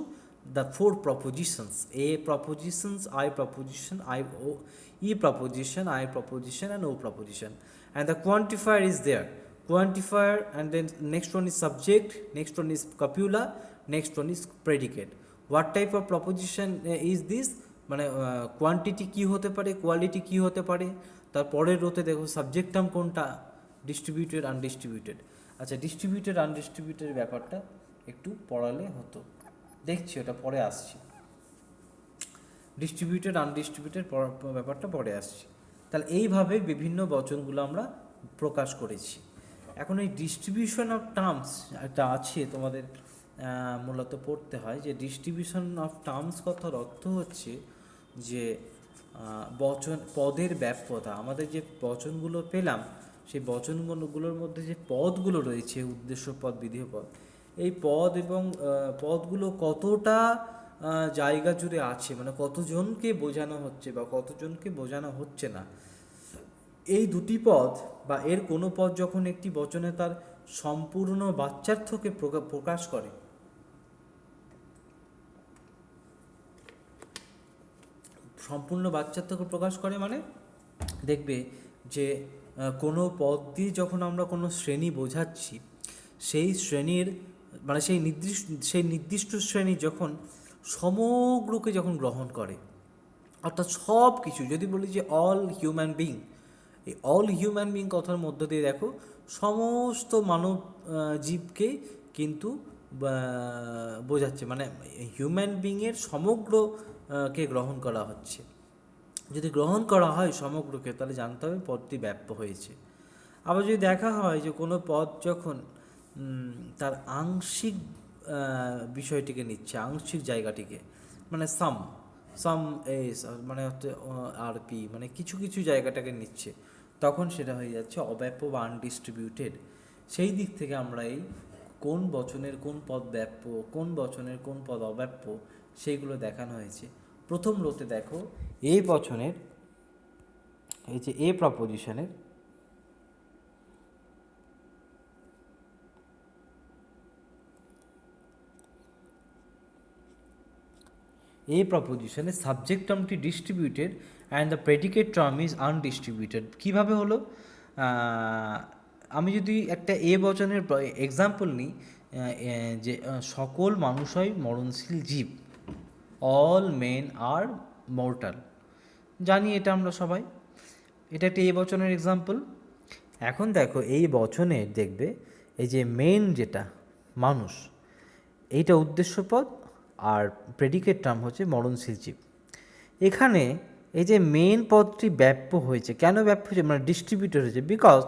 the four propositions, A propositions, I proposition, I O, E proposition, I proposition and O proposition, and the quantifier is there, quantifier, and then next one is subject, next one is copula, next one is predicate. What type of proposition is this? মানে quantity কি হতে পারে, quality কি হতে পারে। তারপরের রোতে দেখো subject term কোনটা, ডিস্ট্রিবিউটেড আনডিস্ট্রিবিউটেড। আচ্ছা, ডিস্ট্রিবিউটেড আনডিস্ট্রিবিউটেড ব্যাপারটা একটু পড়ালে হতো, দেখছি ওটা পরে আসছি। ডিস্ট্রিবিউটেড আনডিস্ট্রিবিউটেড ব্যাপারটা পরে আসছি। তাহলে এইভাবে বিভিন্ন বচনগুলো আমরা প্রকাশ করেছি। এখন এই ডিস্ট্রিবিউশন অফ টার্মস একটা আছে তোমাদের মূলত পড়তে হয়, যে ডিস্ট্রিবিউশন অফ টার্মস কথার অর্থ হচ্ছে যে বচন পদের ব্যাপ্যতা। আমাদের যে বচনগুলো পেলাম সেই বচনগুলোর মধ্যে যে পদগুলো রয়েছে, উদ্দেশ্য পদ, বিধেয় পদ, এই পদ এবং পদগুলো কতটা জায়গা জুড়ে আছে, মানে কতজনকে বোঝানো হচ্ছে বা কতজনকে বোঝানো হচ্ছে না। এই দুটি পদ বা এর কোনো পদ যখন একটি বচনে তার সম্পূর্ণ বাচ্যার্থকে প্রকাশ করে, সম্পূর্ণ বাচ্যার্থকে প্রকাশ করে মানে দেখবে যে কোনো পদ দিয়ে যখন আমরা কোনো শ্রেণী বোঝাচ্ছি, সেই শ্রেণীর মানে সেই নির্দিষ্ট শ্রেণী যখন সমগ্রকে যখন গ্রহণ করে, অর্থাৎ সব কিছু, যদি বলি যে অল হিউম্যান বিং, এই অল হিউম্যান বিং কথার মধ্য দিয়ে দেখো সমস্ত মানব জীবকে কিন্তু বোঝাচ্ছে, মানে হিউম্যান বিংয়ের সমগ্র কে গ্রহণ করা হচ্ছে। যদি গ্রহণ করা হয় সমগ্রকে, তাহলে জানতে হবে পদটি ব্যাপ্য হয়েছে। আবার যদি দেখা হয় যে কোনো পদ যখন তার আংশিক বিষয়টিকে নিচ্ছে, আংশিক জায়গাটিকে, মানে সাম এস মানে হচ্ছে আর পি, মানে কিছু কিছু জায়গাটাকে নিচ্ছে, তখন সেটা হয়ে যাচ্ছে অব্যাপ্য বা আনডিস্ট্রিবিউটেড। সেই দিক থেকে আমরা এই কোন বচনের কোন পদ ব্যাপ্য, কোন বচনের কোন পদ অব্যাপ্য, সেইগুলো দেখানো হয়েছে। প্রথম রোতে দেখো এ বচনের, এই যে এ প্রপোজিশনের এ প্রপোজিশনে সাবজেক্ট টার্মটি distributed and the predicate term is undistributed. কীভাবে হলো? আমি যদি একটা এ বচনের এক্সাম্পল নিই, যে সকল মানুষই মরণশীল জীব, অল মেন আর মর্টাল, জানি এটা আমরা সবাই, এটা একটা এ বচনের এক্সাম্পল। এখন দেখো এই বচনে দেখবে এই যে মেন যেটা মানুষ, এইটা উদ্দেশ্যপদ আর প্রেডিকেট টার্ম হচ্ছে মরণশীল জীব। এখানে এই যে মেন পদটি ব্যাপ্য হয়েছে, কেন ব্যাপ্য হয়েছে, মানে ডিস্ট্রিবিউটেড হয়েছে, বিকজ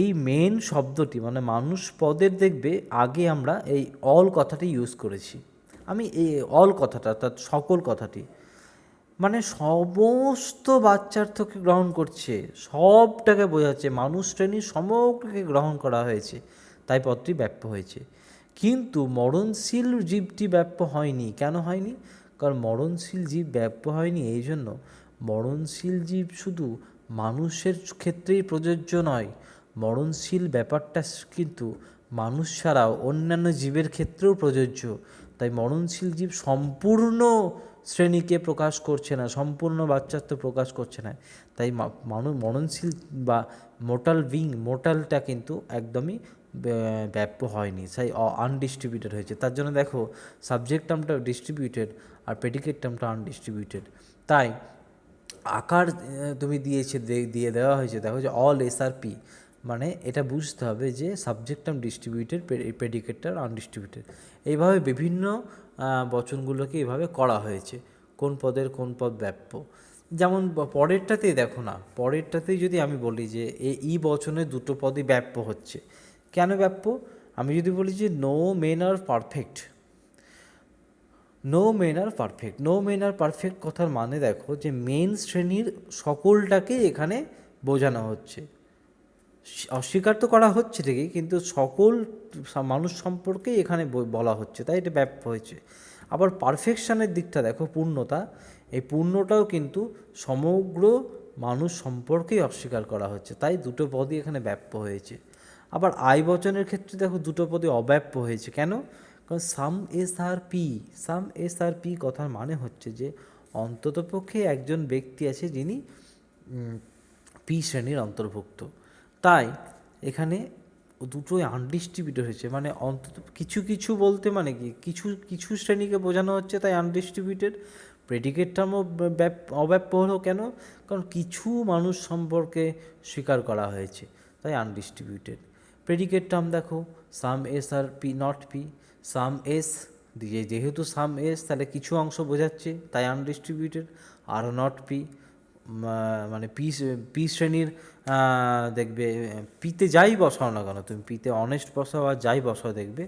এই মেন শব্দটি মানে মানুষ পদের দেখবে আগে আমরা এই অল কথাটি ইউজ করেছি। আমি এই অল কথাটা অর্থাৎ সকল কথাটি মানে সমস্ত বাচ্চার্থকে গ্রহণ করছে, সবটাকে বোঝাচ্ছে, মানুষ শ্রেণীর সমগ্রকে গ্রহণ করা হয়েছে, তাই পদটি ব্যাপ্য হয়েছে। কিন্তু মরণশীল জীবটি ব্যাপ্য হয়নি। কেন হয়নি? কারণ মরণশীল জীব ব্যাপ্য হয়নি এই জন্য, মরণশীল জীব শুধু মানুষের ক্ষেত্রেই প্রযোজ্য নয়, মরণশীল ব্যাপারটা কিন্তু মানুষ ছাড়াও অন্যান্য জীবের ক্ষেত্রেও প্রযোজ্য। তাই মরণশীল জীব সম্পূর্ণ শ্রেণীকে প্রকাশ করছে না, সম্পূর্ণ বাচ্চাত্ব প্রকাশ করছে না। তাই মননশীল বা মোটাল মোটালটা কিন্তু একদমই ব্যাপ্য হয়নি, তাই আনডিস্ট্রিবিউটেড হয়েছে। তার জন্য দেখো সাবজেক্ট টার্মটা ডিস্ট্রিবিউটেড আর প্রেডিকেট টার্মটা আনডিস্ট্রিবিউটেড। তাই আকার তুমি দিয়ে দেওয়া হয়েছে, দেখো যে অল এসআরপি, মানে এটা বুঝতে হবে যে সাবজেক্ট টার্ম ডিস্ট্রিবিউটেড, প্রেডিকেটটা আনডিস্ট্রিবিউটেড। এইভাবে বিভিন্ন বচনগুলোকে এইভাবে করা হয়েছে, কোন পদের কোন পদ ব্যাপ্য। যেমন পরেরটাতেই দেখো না, পরেরটাতেই যদি আমি বলি যে ই বচনে দুটো পদই ব্যাপ্য হচ্ছে। কেন ব্যাপ্য? আমি যদি বলি যে নো মেন আর পারফেক্ট, নো মেন আর পারফেক্ট, নো মেন আর পারফেক্ট কথার মানে দেখো যে মেন শ্রেণীর সকলটাকে এখানে বোঝানো হচ্ছে। অস্বীকার তো করা হচ্ছে ঠিকই, কিন্তু সকল মানুষ সম্পর্কে এখানে বলা হচ্ছে, তাই এটা ব্যাপ্য হয়েছে। আবার পারফেকশানের দিকটা দেখো, পূর্ণতা, এই পূর্ণটাও কিন্তু সমগ্র মানুষ সম্পর্কেই অস্বীকার করা হচ্ছে, তাই দুটো পদই এখানে ব্যাপ্য হয়েছে। আবার আই বচনের ক্ষেত্রে দেখো দুটো পদই অব্যাপ্য হয়েছে। কেন? কারণ সাম এস আর পি কথার মানে হচ্ছে যে অন্ততপক্ষে একজন ব্যক্তি আছে যিনি পি শ্রেণীর অন্তর্ভুক্ত। তাই এখানে দুটোই আনডিস্ট্রিবিউটেড হয়েছে, মানে অন্তত কিছু কিছু বলতে মানে কি কিছু কিছু শ্রেণীকে বোঝানো হচ্ছে, তাই আনডিস্ট্রিবিউটেড। প্রেডিকেট টার্মও অব্যাপ্য হলো। কেন? কারণ কিছু মানুষ সম্পর্কে স্বীকার করা হয়েছে, তাই আনডিস্ট্রিবিউটেড। প্রেডিকেট টার্ম দেখো, some S are P not P, some S দিয়ে যেহেতু সাম এস তাহলে কিছু অংশ বোঝাচ্ছে, তাই আনডিস্ট্রিবিউটেড। আর নট পি মানে পি শ্রেণীর দেখবে পিতে যাই বসাও না কেন, তুমি পিতে অনেস্ট বসাও আর যাই বসাও, দেখবে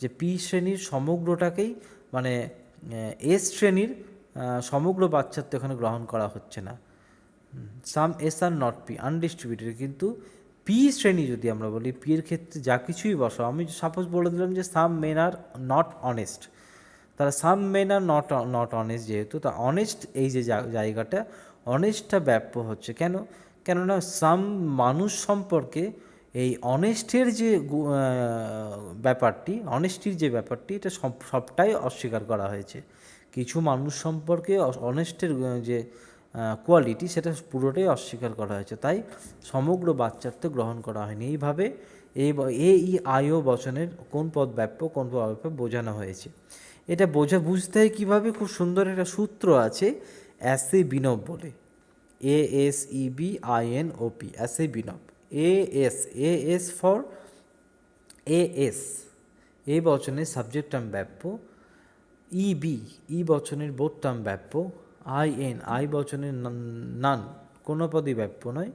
যে পি শ্রেণীর সমগ্রটাকেই মানে এস শ্রেণীর সমগ্র বাচ্চাত্ব এখানে গ্রহণ করা হচ্ছে না। Some S are not P undistributed. কিন্তু পি শ্রেণী যদি আমরা বলি, পি এর ক্ষেত্রে যা কিছুই বসাও, আমি সাপোজ বলে দিলাম যে some men are not honest, তাহলে some men are not honest, যেহেতু তা অনেস্ট এই যে জায়গাটা, অনেস্টটা ব্যাপ্য হচ্ছে। কেননা সাম মানুষ সম্পর্কে এই অনেস্টের যে ব্যাপারটি, অনেস্টির যে ব্যাপারটি, এটা সবটাই অস্বীকার করা হয়েছে। কিছু মানুষ সম্পর্কে অনেস্টের যে কোয়ালিটি, সেটা পুরোটাই অস্বীকার করা হয়েছে, তাই সমগ্র বাচ্চাত্ব গ্রহণ করা হয়নি। এইভাবে এই আয়ো বচনের কোন পদ ব্যাপ্য কোন পদ অব্যাপ্য বোঝানো হয়েছে। এটা বুঝতে হয় কীভাবে? খুব সুন্দর একটা সূত্র আছে অ্যাসে বিনব বলে, ASEBINOP, অ্যাসে বিনব। A S for S, A বচনের সাবজেক্ট টার্ম ব্যাপ্য, ই বচনের বোধ টার্ম ব্যাপ্য, আই বচনের নান কোনো পদই ব্যাপ্য নয়,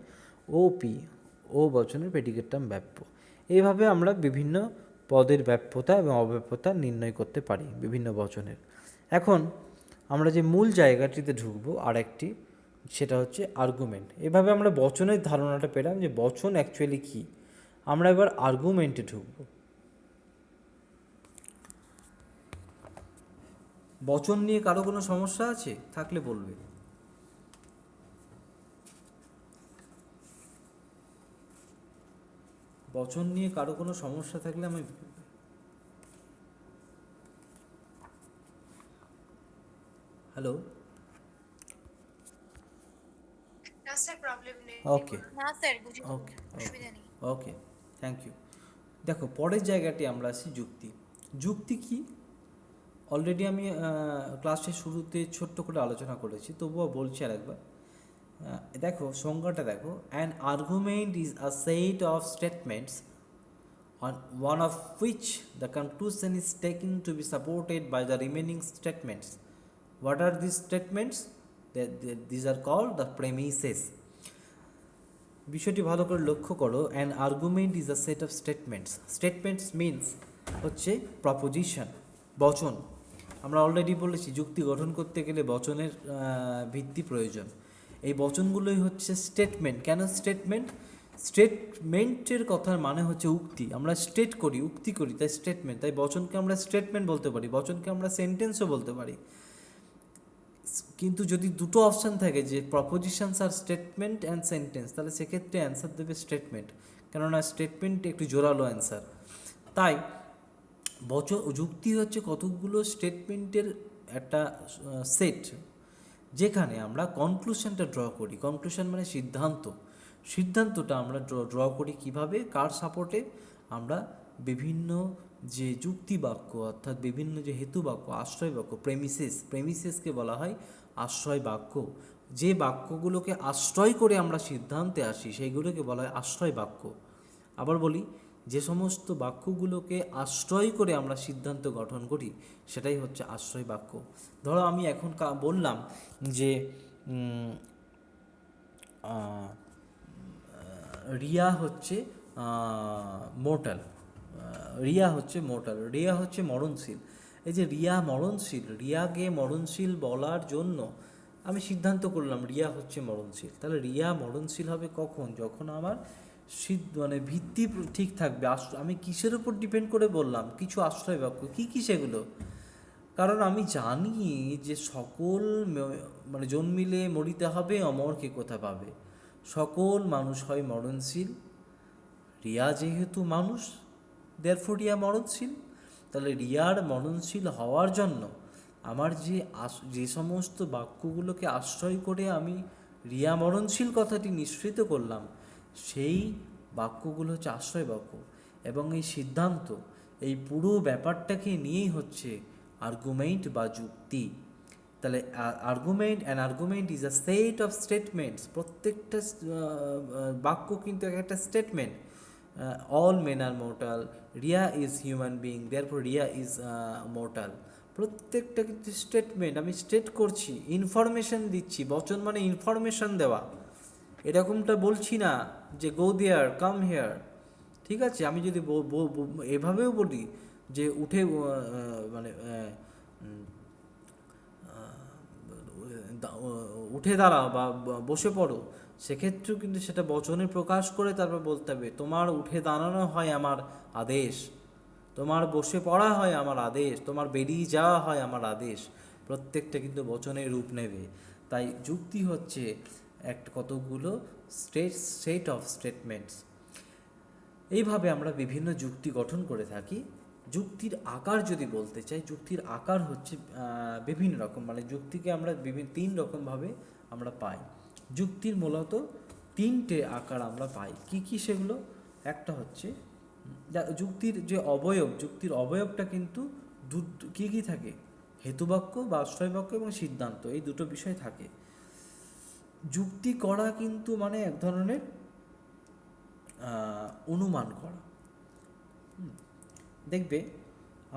ও বচনের প্রেডিকেট টার্ম ব্যাপ্য। এইভাবে আমরা বিভিন্ন পদের ব্যাপ্যতা এবং অব্যাপ্যতা নির্ণয় করতে পারি বিভিন্ন বচনের। এখন আমরা যে মূল জায়গাটিতে ঢুকবো আর একটি, সেটা হচ্ছে আর্গুমেন্ট। এভাবে আমরা বচনের ধারণাটা পেলাম যে বচন অ্যাকচুয়ালি কী। আমরা এবার আর্গুমেন্টে ঢুকবো। বচন নিয়ে কারো কোনো সমস্যা আছে? থাকলে বলবে। বচন নিয়ে কারো কোনো সমস্যা থাকলে আমি হ্যালো। না স্যার, প্রবলেম নেই। ওকে না স্যার, বুঝি ওকে অসুবিধা নেই। ওকে, থ্যাংক ইউ। দেখো পরের জায়গাটি আমরা আসি যুক্তি। যুক্তি কি? অলরেডি আমি ক্লাসের শুরুতে ছোট্ট করে আলোচনা করেছি, তবুও বলছি আরেকবার। দেখো সংজ্ঞাটা দেখো, an argument is a set of statements on one of which the conclusion is taken to be supported by the remaining statements. What are these statements? These are called the premises. বিষয়টি ভালো করে লক্ষ্য করো, an argument is a set of statements. Statements means হচ্ছে proposition, বচন। আমরা already বলেছি যুক্তি গঠন করতে গেলে বচনের ভিত্তি প্রয়োজন। এই বচনগুলোই হচ্ছে স্টেটমেন্ট। কেন স্টেটমেন্ট? স্টেটমেন্টের কথার মানে হচ্ছে উক্তি। আমরা স্টেট করি, উক্তি করি, তাই স্টেটমেন্ট। তাই বচনকে আমরা স্টেটমেন্ট বলতে পারি, বচনকে আমরা সেন্টেন্সও বলতে পারি। কিন্তু যদি দুটো অপশান থাকে যে propositions are statement and sentence, তাহলে সেক্ষেত্রে অ্যান্সার দেবে স্টেটমেন্ট, কেননা স্টেটমেন্ট একটু জোরালো অ্যান্সার। তাই যুক্তি হচ্ছে কতগুলো স্টেটমেন্টের একটা সেট যেখানে আমরা কনক্লুশনটা ড্র করি। কনক্লুশন মানে সিদ্ধান্ত। সিদ্ধান্তটা আমরা ড্র করি কিভাবে, কার সাপোর্টে? আমরা বিভিন্ন যে যুক্তি বাক্য অর্থাৎ বিভিন্ন যে হেতু বাক্য, আশ্রয় বাক্য, প্রেমিসেসকে বলা হয় আশ্রয় বাক্য। যে বাক্যগুলোকে আশ্রয় করে আমরা সিদ্ধান্তে আসি সেইগুলোকে বলা হয় আশ্রয় বাক্য। আবার বলি, যে সমস্ত বাক্যগুলোকে আশ্রয় করে আমরা সিদ্ধান্ত গঠন করি সেটাই হচ্ছে আশ্রয় বাক্য। ধরো আমি এখন বললাম যে রিয়া হচ্ছে মোর্টাল, রিয়া হচ্ছে মরণশীল। এই যে রিয়া মরণশীল, রিয়াকে মরণশীল বলার জন্য আমি সিদ্ধান্ত করলাম রিয়া হচ্ছে মরণশীল। তাহলে রিয়া মরণশীল হবে কখন? যখন আমার মানে ভিত্তি ঠিক থাকবে। আমি কিসের উপর ডিপেন্ড করে বললাম? কিছু আশ্রয় বাক্য। কী কী সেগুলো? কারণ আমি জানি যে সকল মানে জন্মিলে মরিতে হবে, অমর কে কোথা পাবে। সকল মানুষ হয় মরণশীল। রিয়া যেহেতু মানুষ, দেয়ারফর রিয়া মরণশীল। তাহলে রিয়ার মরণশীল হওয়ার জন্য আমার যে সমস্ত বাক্যগুলোকে আশ্রয় করে আমি রিয়া মরণশীল কথাটি নিঃসৃত করলাম, সেই বাক্যগুলো হচ্ছে আশ্রয় বাক্য। এবং এই সিদ্ধান্ত, এই পুরো ব্যাপারটাকে নিয়েই হচ্ছে আর্গুমেন্ট বা যুক্তি। তাহলে argument is a set of statements. প্রত্যেকটা বাক্য কিন্তু একটা statement. All men are mortal, Riya is human being, therefore Riya is mortal. প্রত্যেকটা কিন্তু স্টেটমেন্ট, আমি স্টেট করছি, ইনফরমেশন দিচ্ছি। বচন মানে ইনফরমেশন দেওয়া। এরকমটা বলছি না যে গো দেয়ার, কাম হেয়ার। ঠিক আছে, আমি যদি এভাবেও বলি যে মানে উঠে দাঁড়াও বা বসে পড়ো, সেক্ষেত্রেও কিন্তু সেটা বচনে প্রকাশ করে তারপর বলতে হবে তোমার উঠে দাঁড়ানো হয় আমার আদেশ, তোমার বসে পড়া হয় আমার আদেশ, তোমার বেরিয়ে যাওয়া হয় আমার আদেশ। প্রত্যেকটা কিন্তু বচনের রূপ নেবে। তাই যুক্তি হচ্ছে কতগুলো সেট অফ স্টেটমেন্টস। এইভাবে আমরা বিভিন্ন যুক্তি গঠন করে থাকি। যুক্তির আকার যদি বলতে চাই, যুক্তির আকার হচ্ছে বিভিন্ন রকম, মানে যুক্তিকে আমরা তিন রকমভাবে আমরা পাই। যুক্তির মূলত তিনটে আকার আমরা পাই। কি কি সেগুলো? একটা হচ্ছে যুক্তির যে অবয়ব, যুক্তির অবয়বটা কিন্তু কী কী থাকে? হেতুবাক্য বা আশ্রয়বাক্য এবং সিদ্ধান্ত, এই দুটো বিষয় থাকে। যুক্তি করা কিন্তু মানে এক ধরনের অনুমান করা। দেখবে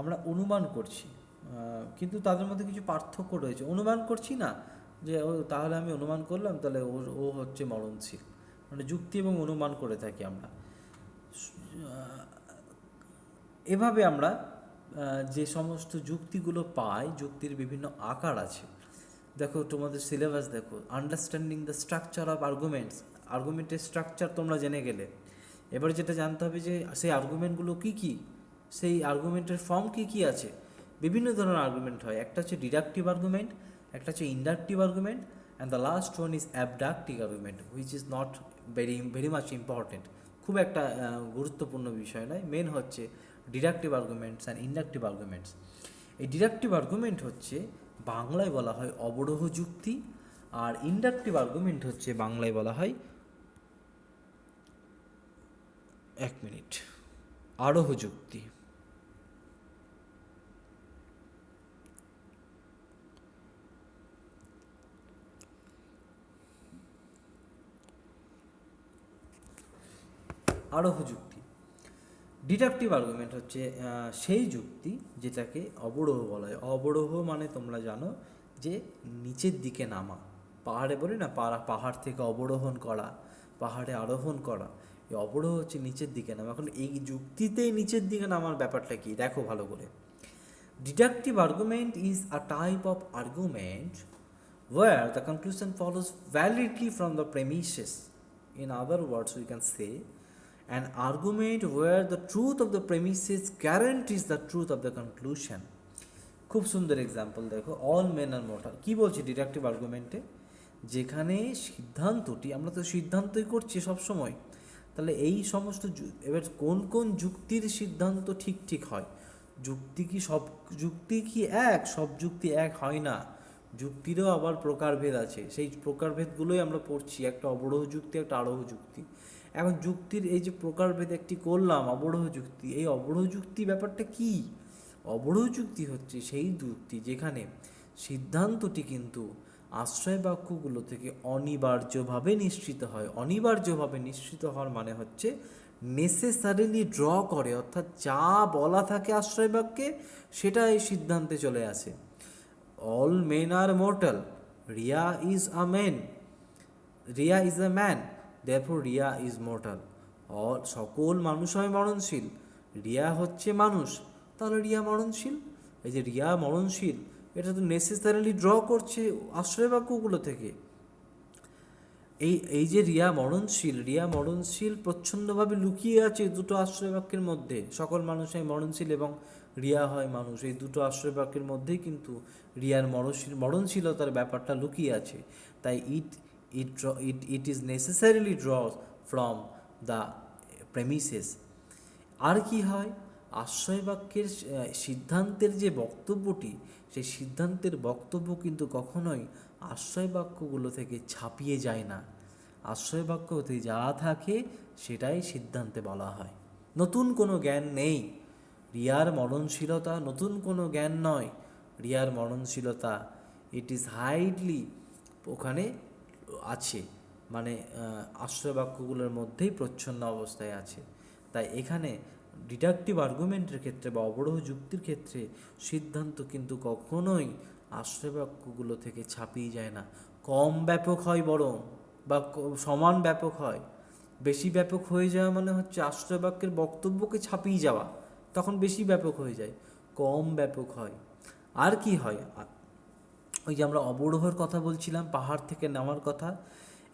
আমরা অনুমান করছি, কিন্তু তাদের মধ্যে কিছু পার্থক্য রয়েছে। অনুমান করছি না যে তাহলে আমি অনুমান করলাম তাহলে ও হচ্ছে মরণশীল, মানে যুক্তি এবং অনুমান করে থাকি আমরা। এভাবে আমরা যে সমস্ত যুক্তিগুলো পাই, যুক্তির বিভিন্ন আকার আছে। দেখো তোমাদের সিলেবাস দেখো, আন্ডারস্ট্যান্ডিং দ্য স্ট্রাকচার অফ আর্গুমেন্টের স্ট্রাকচার তোমরা জেনে গেলে। এবার যেটা জানতে হবে যে সেই আর্গুমেন্টগুলো কী কী, সেই আর্গুমেন্টের ফর্ম কী কী আছে। বিভিন্ন ধরনের আর্গুমেন্ট হয়। একটা হচ্ছে ডিডাকটিভ আর্গুমেন্ট, একটা হচ্ছে inductive argument, and the last one is abductive argument, which is not very much important. খুব একটা গুরুত্বপূর্ণ বিষয় নয়। মেন হচ্ছে deductive arguments and inductive arguments. এই ডিডাকটিভ আর্গুমেন্ট হচ্ছে বাংলায় বলা হয় অবরোহ যুক্তি, আর ইন্ডাকটিভ আর্গুমেন্ট হচ্ছে বাংলায় বলা হয় আরোহ যুক্তি। আরোহ যুক্তি। ডিডাকটিভ আর্গুমেন্ট হচ্ছে সেই যুক্তি যেটাকে অবরোহ বলা হয়। অবরোহ মানে তোমরা জানো যে নিচের দিকে নামা। পাহাড়ে বলি না, পাহাড় থেকে অবরোহণ করা, পাহাড়ে আরোহণ করা। এই অবরোহ হচ্ছে নিচের দিকে নামা। এখন এই যুক্তিতেই নিচের দিকে নামার ব্যাপারটা কি দেখো ভালো করে। Deductive argument is a type of argument where the conclusion follows validly from the premises. In other words, we can say an argument where the truth of the premises guarantees the truth of the conclusion. খুব সুন্দর example দেখো, all men are mortal. কী বলছি deductive আর্গুমেন্টে? যেখানে সিদ্ধান্তটি, আমরা তো সিদ্ধান্তই করছি সবসময়, তাহলে এই সমস্ত এবার কোন কোন যুক্তির সিদ্ধান্ত ঠিক ঠিক হয়, যুক্তি কি এক? সব যুক্তি এক হয় না, যুক্তিরও আবার প্রকারভেদ আছে। সেই প্রকারভেদগুলোই আমরা পড়ছি, একটা অবরোহ যুক্তি, একটা আরোহ যুক্তি। এখন যুক্তির এই যে প্রকারভেদ একটি করলাম, অবরোহ যুক্তি, এই অবরোহ যুক্তি ব্যাপারটা কি? অবরোহ যুক্তি হচ্ছে সেই যুক্তি যেখানে সিদ্ধান্তটি কিন্তু আশ্রয় বাক্যগুলো থেকে অনিবার্যভাবে নিশ্চিত হয়। অনিবার্যভাবে নিশ্চিত হওয়ার মানে হচ্ছে নেসেসারিলি ড্র করে, অর্থাৎ যা বলা থাকে আশ্রয় বাক্যে সেটা এই সিদ্ধান্তে চলে আসে। All men are mortal, Riya is a man, Riya is a man, therefore Riya is mortal. সকল মানুষ হয় মরণশীল, রিয়া হচ্ছে মানুষ, তাহলে রিয়া মরণশীল। এই যে রিয়া মরণশীল, এটা তো নেসেসারিলি ড্র করছে আশ্রয় বাক্যগুলো থেকে। এই যে রিয়া মরণশীল প্রচ্ছন্নভাবে লুকিয়ে আছে দুটো আশ্রয় বাক্যের মধ্যে। সকল মানুষ হয় মরণশীল এবং রিয়া হয় মানুষ, এই দুটো আশ্রয় বাক্যের মধ্যেই কিন্তু রিয়ার মরণশীলতার ব্যাপারটা লুকিয়ে আছে। তাই it is necessarily draws from the premises. আর কি হয়, আশ্রয় বাক্যের সিদ্ধান্তের যে বক্তব্যটি, সেই সিদ্ধান্তের বক্তব্য কিন্তু কখনোই আশ্রয় বাক্যগুলো থেকে ছাপিয়ে যায় না। আশ্রয় বাক্যতে যা থাকে সেটাই সিদ্ধান্তে বলা হয়। নতুন কোনো জ্ঞান নেই। রিয়ার মরণশীলতা নতুন কোনো জ্ঞান নয়। রিয়ার মরণশীলতা ইট ইজ হাইডলি ওখানে আছে, মানে আশ্রয় বাক্যগুলোর মধ্যেই প্রচ্ছন্ন অবস্থায় আছে। তাই এখানে ডিডাকটিভ আর্গুমেন্টের ক্ষেত্রে বা অবরোহ যুক্তির ক্ষেত্রে সিদ্ধান্ত কিন্তু কখনোই আশ্রয় বাক্যগুলো থেকে ছাপিয়ে যায় না। কম ব্যাপক হয় বরং, বা সমান ব্যাপক হয়। বেশি ব্যাপক হয়ে যাওয়া মানে হচ্ছে আশ্রয় বাক্যের বক্তব্যকে ছাপিয়ে যাওয়া, তখন বেশি ব্যাপক হয়ে যায়। কম ব্যাপক হয়। আর কি হয়, ওই যে আমরা অবরোহের কথা বলছিলাম, পাহাড় থেকে নামার কথা,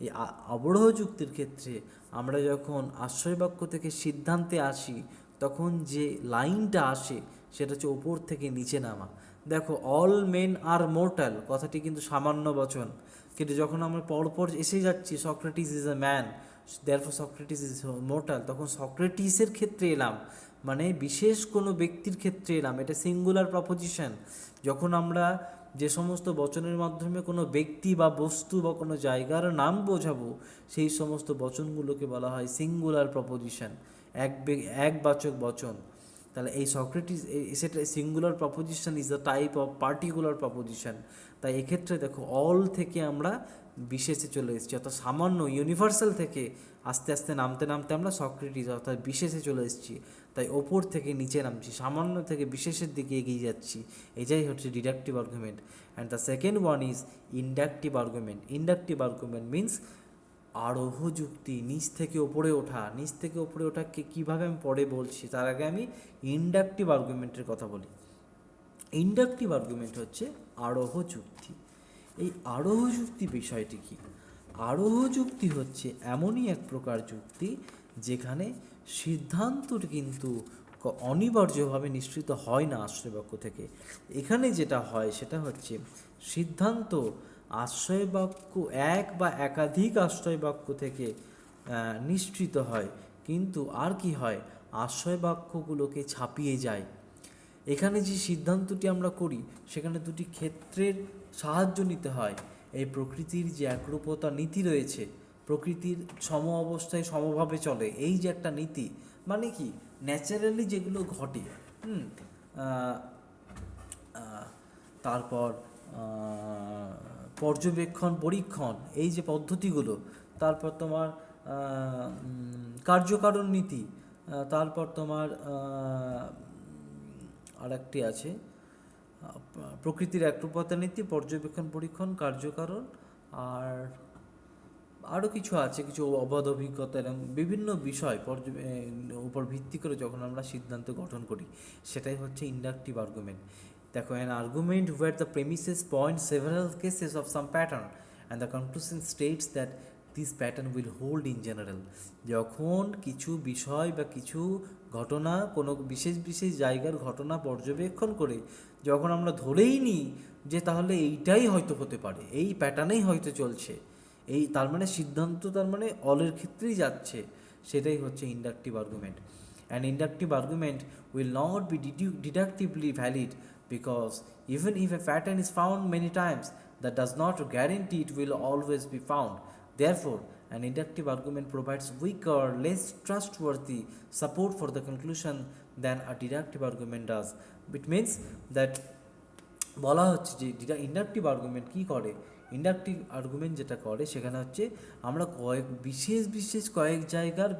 এই অবরোহ যুক্তির ক্ষেত্রে আমরা যখন আশ্রয় বাক্য থেকে সিদ্ধান্তে আসি, তখন যে লাইনটা আসে সেটা হচ্ছে ওপর থেকে নিচে নামা। দেখো, অল মেন আর মোর্টাল কথাটি কিন্তু সামান্য বচন, কিন্তু যখন আমরা পরপর এসে যাচ্ছি Socrates is a man, therefore Socrates is mortal, তখন সক্রেটিসের ক্ষেত্রে এলাম, মানে বিশেষ কোনো ব্যক্তির ক্ষেত্রে এলাম। এটা সিঙ্গুলার প্রপোজিশন। যখন আমরা যে সমস্ত বচনের মাধ্যমে কোনো ব্যক্তি বা বস্তু বা কোনো জায়গার নাম বোঝাবো, সেই সমস্ত বচনগুলোকে বলা হয় সিঙ্গুলার প্রপোজিশন, একবাচক বচন। তাহলে এই সক্রেটিস, সেটা singular proposition is the type of particular proposition. তাই এক্ষেত্রে দেখো, অল থেকে আমরা বিশেষে চলে এসেছি, অর্থাৎ সামান্য ইউনিভার্সাল থেকে আস্তে আস্তে নামতে নামতে আমরা সক্রেটিস অর্থাৎ বিশেষে চলে এসেছি। তাই ওপর থেকে নিচে নামছি, সামান্য থেকে বিশেষের দিকে এগিয়ে যাচ্ছি। এটাই হচ্ছে deductive argument. And the second one is inductive argument. Inductive argument means আরোহ যুক্তি, নিচ থেকে ওপরে ওঠা। নিচ থেকে ওপরে ওঠাকে কীভাবে আমি পরে বলছি, তার আগে আমি ইন্ডাকটিভ আর্গুমেন্টের কথা বলি। ইন্ডাকটিভ আর্গুমেন্ট হচ্ছে আরোহ যুক্তি। এই আরোহ যুক্তি বিষয়টি কি? আরোহ যুক্তি হচ্ছে এমনই এক প্রকার যুক্তি যেখানে সিদ্ধান্তটি কিন্তু অনিবার্যভাবে নিশ্চিত হয় না আশ্রয় বাক্য থেকে। এখানে যেটা হয় সেটা হচ্ছে সিদ্ধান্ত আশ্রয় বাক্য এক বা একাধিক আশ্রয় বাক্য থেকে নিশ্চিত হয়, কিন্তু আর কি হয়, আশ্রয় বাক্যগুলোকে ছাপিয়ে যায়। এখানে যে সিদ্ধান্তটি আমরা করি সেখানে দুটি ক্ষেত্রের সাহায্য নিতে হয়। এই প্রকৃতির যে একরূপতা নীতি রয়েছে, প্রকৃতির সম অবস্থায় সমভাবে চলে, এই যে একটা নীতি, মানে কি ন্যাচারালি যেগুলো ঘটে, তারপর পর্যবেক্ষণ পরীক্ষণ, এই যে পদ্ধতিগুলো, তারপর তোমার কার্যকারণ নীতি, তারপর তোমার আরেকটি আছে প্রকৃতির একরূপতা নীতি, পর্যবেক্ষণ পরীক্ষণ, কার্যকারণ, আর আরও কিছু আছে, কিছু অবাধ অভিজ্ঞতা, এবং বিভিন্ন বিষয় উপর ভিত্তি করে যখন আমরা সিদ্ধান্ত গঠন করি, সেটাই হচ্ছে ইন্ডাকটিভ আর্গুমেন্ট। দেখো, an argument where the premises point several cases of some pattern and the conclusion states that this pattern will hold in general. যখন কিছু বিষয় বা কিছু ঘটনা, কোনো বিশেষ বিশেষ জায়গার ঘটনা পর্যবেক্ষণ করে যখন আমরা ধরেই নিই যে তাহলে এইটাই হয়তো হতে পারে, এই প্যাটার্নেই হয়তো চলছে, এই তার মানে সিদ্ধান্ত তার মানে অলের ক্ষেত্রেই যাচ্ছে, সেটাই হচ্ছে inductive argument. An inductive argument will not be deductively valid because even if a pattern is found many times, that does not guarantee it will always be found. Therefore, an inductive argument provides weaker, less trustworthy support for the conclusion than a deductive argument does. It means that বলা হচ্ছে যে inductive argument কী করে, inductive argument যেটা করে সেখানে হচ্ছে আমরা বিশেষ কয়েক জায়গার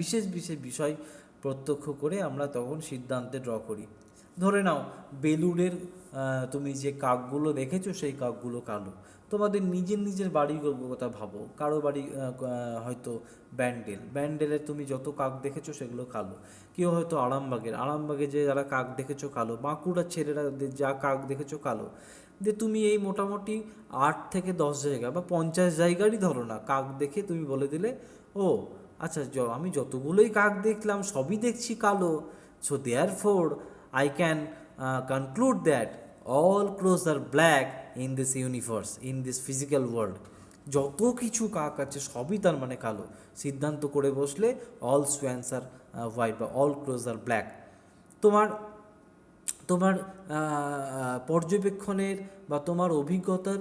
বিশেষ বিষয় প্রত্যক্ষ করে আমরা তখন সিদ্ধান্তে ড্র করি। ধরে নাও বেলুড়ের তুমি যে কাকগুলো দেখেছো সেই কাকগুলো কালো, তোমাদের নিজের বাড়ির কথা ভাবো, কারো বাড়ি হয়তো ব্যান্ডেলের তুমি যত কাক দেখেছো সেগুলো কালো, কেউ হয়তো আরামবাগে যে যারা কাক দেখেছো কালো, বাঁকুড়ার ছেলেরা যা কাক দেখেছো কালো। যে তুমি এই মোটামুটি 8 থেকে 10 জায়গা বা 50 জায়গারই ধরো না, কাক দেখে তুমি বলে দিলে ও আচ্ছা আমি যতগুলোই কাক দেখলাম সবই দেখছি কালো, so therefore I can conclude that all crows are black in this universe, in this physical world. যত কিছু কাক আছে সবই তার মানে কালো, সিদ্ধান্ত করে বসলে all swans are white বা all crows are black। তোমার পর্যবেক্ষণের বা তোমার অভিজ্ঞতার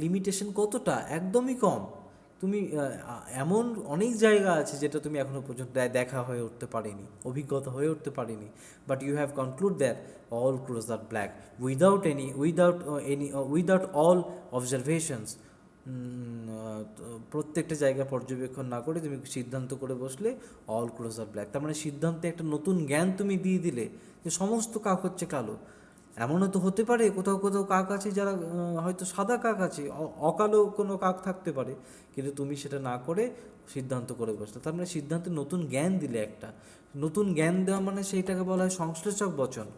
লিমিটেশন কতটা, একদমই কম। তুমি এমন অনেক জায়গা আছে যেটা তুমি এখনও পর্যন্ত দেখা হয়ে উঠতে পারেনি, অভিজ্ঞতা হয়ে উঠতে পারেনি, but you have conclude that all crows are black without all observations. প্রত্যেকটা জায়গা পর্যবেক্ষণ না করে তুমি সিদ্ধান্ত করে বসলে অল ক্রোজ আর ব্ল্যাক, তার মানে সিদ্ধান্তে একটা নতুন জ্ঞান তুমি দিয়ে দিলে যে সমস্ত কাক হচ্ছে কালো। এমনও তো হতে পারে কোথাও কাক আছে যারা হয়তো সাদা কাক আছে, অকালো কোনো কাক থাকতে পারে, কিন্তু তুমি সেটা না করে সিদ্ধান্ত করে বসলে, তার মানে সিদ্ধান্তে নতুন জ্ঞান দিলে। একটা নতুন জ্ঞান দেওয়া মানে সেইটাকে বলা হয় সংশ্লেষক বচন,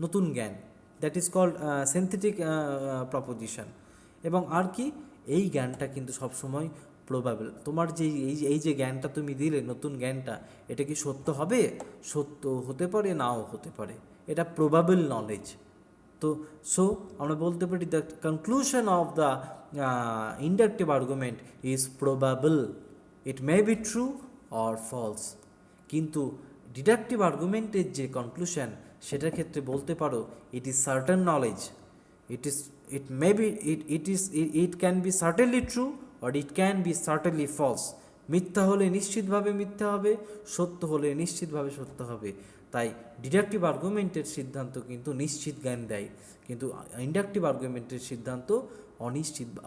নতুন জ্ঞান, that is called synthetic proposition. এবং আর কি, এই জ্ঞানটা কিন্তু সবসময় প্রবাবল। তোমার এই যে জ্ঞানটা তুমি দিলে, নতুন জ্ঞানটা, এটা কি সত্য হবে? সত্য হতে পারে, নাও হতে পারে, এটা প্রবাবল নলেজ। তো সো আমরা বলতে পারি the conclusion of the inductive argument is probable, it may be true or false. কিন্তু ডিডাকটিভ আর্গুমেন্টের যে কনক্লুশন, সেটার ক্ষেত্রে বলতে পারো it is certain knowledge, it can be certainly true or it can be certainly false. মিথ্যা হলে নিশ্চিতভাবে মিথ্যা হবে, সত্য হলে নিশ্চিতভাবে সত্য হবে। তাই ডিডাকটিভ আর্গুমেন্টের সিদ্ধান্ত কিন্তু নিশ্চিত জ্ঞান দেয়, কিন্তু ইন্ডাকটিভ আর্গুমেন্টের সিদ্ধান্ত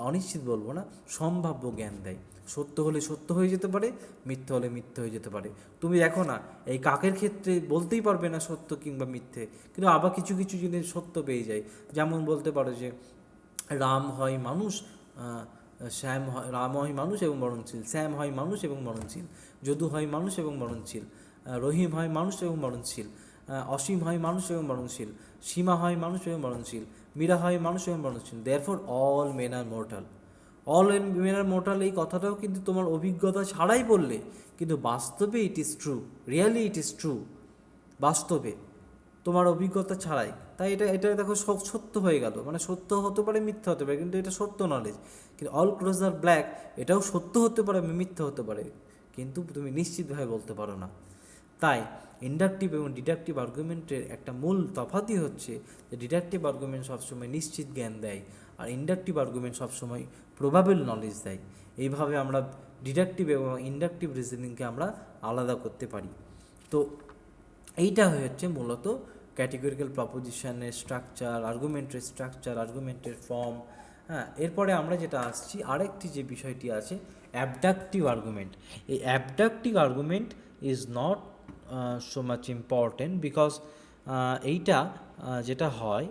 অনিশ্চিত বলবো না, সম্ভাব্য জ্ঞান দেয়। সত্য হলে সত্য হয়ে যেতে পারে, মিথ্যে হলে মিথ্যে হয়ে যেতে পারে। তুমি দেখো না, এই কাকের ক্ষেত্রে বলতেই পারবে না সত্য কিংবা মিথ্যে, কিন্তু আবার কিছু জিনিস সত্য পেয়ে যায়। যেমন বলতে পারো যে রাম হয় মানুষ, রাম হয় মানুষ এবং মরণশীল, শ্যাম হয় মানুষ এবং মরণশীল, যদু হয় মানুষ এবং মরণশীল, রহিম হয় মানুষ এবং মরণশীল, অসীম হয় মানুষ এবং মরণশীল, সীমা হয় মানুষ এবং মরণশীল, মীরা হয় মানুষ এবং মরণশীল। Therefore all men are mortal, all men are mortal. এই কথাটাও কিন্তু তোমার অভিজ্ঞতা ছাড়াই বললে, কিন্তু বাস্তবে it is true, really it is true, বাস্তবে তোমার অভিজ্ঞতা ছাড়াই। তাই এটা দেখো সব সত্য হয়ে গেল, মানে সত্য হতে পারে, মিথ্যা হতে পারে, কিন্তু এটা সত্য নলেজ। কিন্তু অল ক্রোজ আর ব্ল্যাক, এটাও সত্য হতে পারে, মিথ্যা হতে পারে, কিন্তু তুমি নিশ্চিতভাবে বলতে পারো না। তাই ইন্ডাকটিভ এবং ডিডাকটিভ আর্গুমেন্টের একটা মূল তফাতই হচ্ছে যে ডিডাকটিভ আর্গুমেন্ট সবসময় নিশ্চিত জ্ঞান দেয়, আর ইন্ডাকটিভ আর্গুমেন্ট সবসময় প্রবাবল নলেজ দেয়। এইভাবে আমরা ডিডাকটিভ এবং ইন্ডাকটিভ রিজনিংকে আমরা আলাদা করতে পারি। তো এইটা হচ্ছে মূলত ক্যাটেগরিক্যাল প্রপোজিশনের স্ট্রাকচার, আর্গুমেন্টের ফর্ম। হ্যাঁ, এরপরে আমরা যেটা আসছি, আরেকটি যে বিষয়টি আছে অ্যাবডাকটিভ আর্গুমেন্ট। এই abductive argument is not so much important because এইটা যেটা হয়,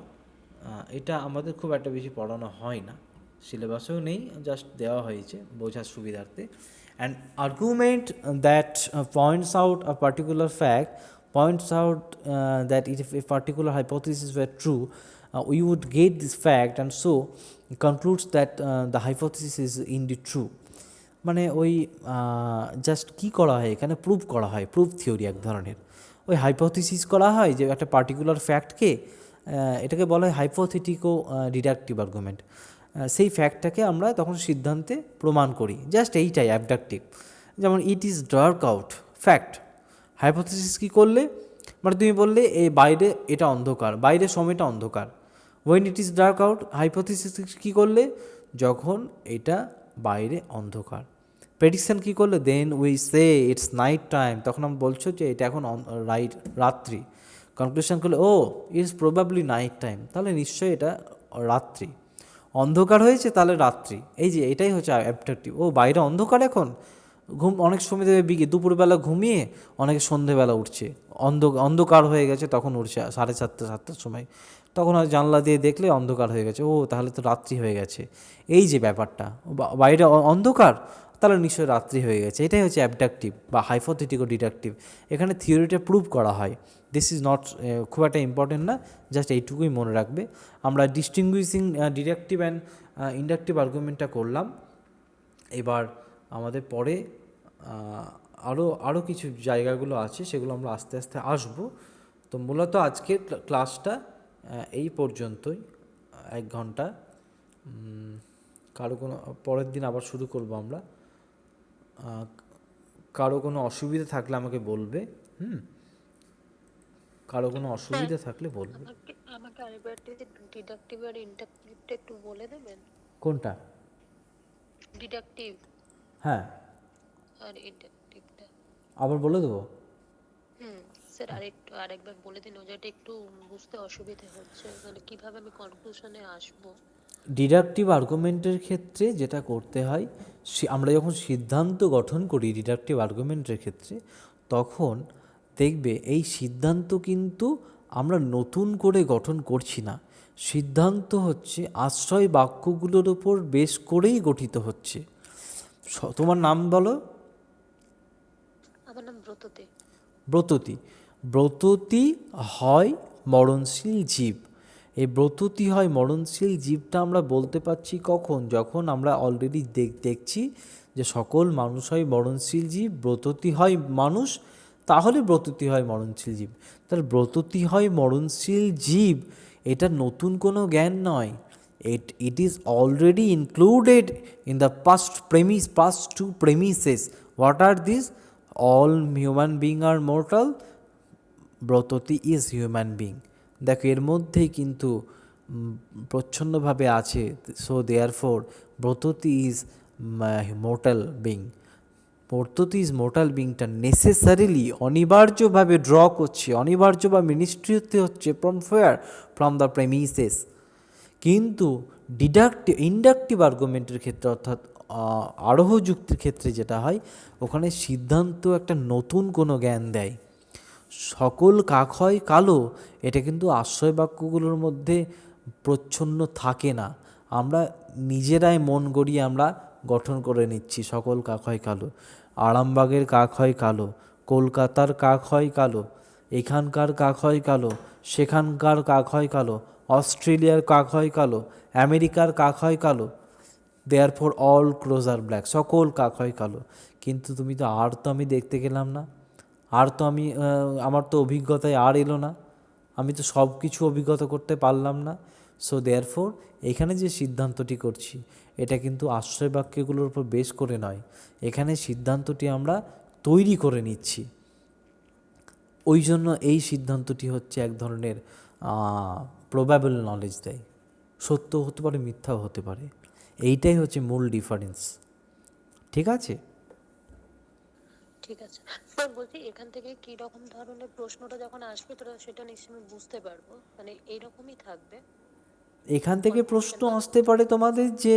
এটা আমাদের খুব একটা বেশি পড়ানো হয় না, সিলেবাসেও নেই, জাস্ট দেওয়া হয়েছে বোঝার সুবিধার্থে। An argument that points out a particular fact, points out that if a particular hypothesis were true, we would get this fact and so concludes that the hypothesis is indeed true. মানে ওই just কী করা হয় এখানে, prove করা হয়, proof theory এক ধরনের। ওই হাইপোথিসিস করা হয় যে একটা পার্টিকুলার ফ্যাক্টকে, এটাকে বলা হয় হাইপোথেটিকো ডিডাকটিভ আর্গুমেন্ট। সেই ফ্যাক্টটাকে আমরা তখন সিদ্ধান্তে প্রমাণ করি, জাস্ট এইটাই অ্যাবডাকটিভ। যেমন it is dark out, fact, hypothesis কী করলে, মানে তুমি বললে এই বাইরে এটা অন্ধকার, বাইরে সময়টা অন্ধকার। When it is dark out, hypothesis কী করলে, যখন এটা বাইরে অন্ধকার। প্রেডিকশান কী করলে, then we say it's night time, তখন আমি বলছো যে এটা এখন রাত্রি। কনক্লুশন করলে ও ইটস প্রবাবলি নাইট টাইম, তাহলে নিশ্চয়ই এটা রাত্রি। অন্ধকার হয়েছে তাহলে রাত্রি, এই যে এটাই হচ্ছে অ্যাবডাক্টিভ। ও বাইরে অন্ধকার এখন, অনেক সময় দেবে দুপুরবেলা ঘুমিয়ে অনেকে সন্ধেবেলা উঠছে, অন্ধকার হয়ে গেছে তখন উঠছে 7:30-7টার সময়, তখন আর জানলা দিয়ে দেখলে অন্ধকার হয়ে গেছে, ও তাহলে তো রাত্রি হয়ে গেছে। এই যে ব্যাপারটা, বাইরে অন্ধকার তাহলে নিশ্চয়ই রাত্রি হয়ে গেছে, এটাই হচ্ছে অ্যাবডাক্টিভ বা হাইপোথেটিক্যাল ডিডাকটিভ। এখানে থিওরিটা প্রুভ করা হয়। দিস ইজ নট খুব একটা ইম্পর্টেন্ট না, জাস্ট এইটুকুই মনে রাখবে। আমরা ডিস্টিংগুইশিং ডিডাকটিভ অ্যান্ড ইন্ডাকটিভ আর্গুমেন্টটা করলাম। এবার আমাদের পরে আরও কিছু জায়গাগুলো আছে, সেগুলো আমরা আস্তে আস্তে আসবো। তো মূলত আজকের ক্লাসটা এই পর্যন্তই, 1 ঘন্টা। কারো কোনো পরের দিন আবার শুরু করব আমরা। কারো কোনো অসুবিধা থাকলে আমাকে বলবে। কারো কোনো অসুবিধা থাকলে বলবে। আমাকে আরেকবার ডিডাকটিভ আর ইন্ডাকটিভটা একটু বলে দেবেন। কোনটা? ডিডাকটিভ হ্যাঁ, আর ইন্ডাকটিভটা আবার বলে দেবো। স্যার আরেকবার বলে দিন, ওটা একটু বুঝতে অসুবিধা হচ্ছে, মানে কিভাবে আমি কনক্লুশনে আসবো। ডিডাকটিভ আর্গুমেন্টের ক্ষেত্রে যেটা করতে হয়, আমরা যখন সিদ্ধান্ত গঠন করি ডিডাকটিভ আর্গুমেন্টের ক্ষেত্রে, তখন দেখবে এই সিদ্ধান্ত কিন্তু আমরা নতুন করে গঠন করছি না। সিদ্ধান্ত হচ্ছে আশ্রয় বাক্যগুলোর উপর বেশ করেই গঠিত হচ্ছে। তোমার নাম বলো। আমার নাম ব্রততী। ব্রততী। ব্রততী হয় মরণশীল জীব। এই ব্রততী হয় মরণশীল জীবটা আমরা বলতে পারছি কখন, যখন আমরা অলরেডি দেখছি যে সকল মানুষ হয় মরণশীল জীব, ব্রততী হয় মানুষ, তাহলে ব্রততী হয় মরণশীল জীব। তাহলে ব্রততী হয় মরণশীল জীব, এটা নতুন কোনো জ্ঞান নয়। It is already included in the past two premises. What are these? All human beings are mortal. Bratati is human being. দেখো এর মধ্যেই কিন্তু প্রচ্ছন্নভাবে আছে। So therefore Bratati is mortal being. Bratati is mortal বিংটা নেসেসারিলি অনিবার্যভাবে ড্র করছে, অনিবার্যভাবে নিশ্চিত হচ্ছে ফ্রম দ্য প্রেমিসেস। কিন্তু ইন্ডাকটিভ আর্গুমেন্টের ক্ষেত্রে, অর্থাৎ আরোহ যুক্তির ক্ষেত্রে যেটা হয়, ওখানে সিদ্ধান্ত একটা নতুন কোনো জ্ঞান দেয়। সকল কাক হয় কালো, এটা কিন্তু আশ্রয় বাক্যগুলোর মধ্যে প্রচ্ছন্ন থাকে না। আমরা নিজেরাই মন গড়িয়ে আমরা গঠন করে নিচ্ছি সকল কাক হয় কালো। আরামবাগের কাক হয় কালো, কলকাতার কাক হয় কালো, এখানকার কাক হয় কালো, সেখানকার কাক হয় কালো, অস্ট্রেলিয়ার কাক হয় কালো, আমেরিকার কাক হয় কালো। Therefore all crows are black, সকল কাক হয় কালো। কিন্তু তুমি তো আমি দেখতে গেলাম না, আমার তো অভিজ্ঞতায় এলো না, আমি তো সব কিছু অভিজ্ঞতা করতে পারলাম না। সো দেয়ার ফোর এখানে যে সিদ্ধান্তটি করছি, এটা কিন্তু আশ্রয় বাক্যগুলোর উপর বেস করে নয়, এখানে সিদ্ধান্তটি আমরা তৈরি করে নিচ্ছি। ওই জন্য এই সিদ্ধান্তটি হচ্ছে এক ধরনের প্রবাবল নলেজ দেয়, সত্য হতে পারে মিথ্যাও হতে পারে। এইটাই হচ্ছে মূল ডিফারেন্স। ঠিক আছে? ঠিক আছে, বলছি এখান থেকে কি রকম ধরনের প্রশ্নটা যখন আসবে তো সেটা নিশ্চয়ই বুঝতে পারবো, মানে এইরকমই থাকবে। এখান থেকে প্রশ্ন আসতে পারে তোমাদের যে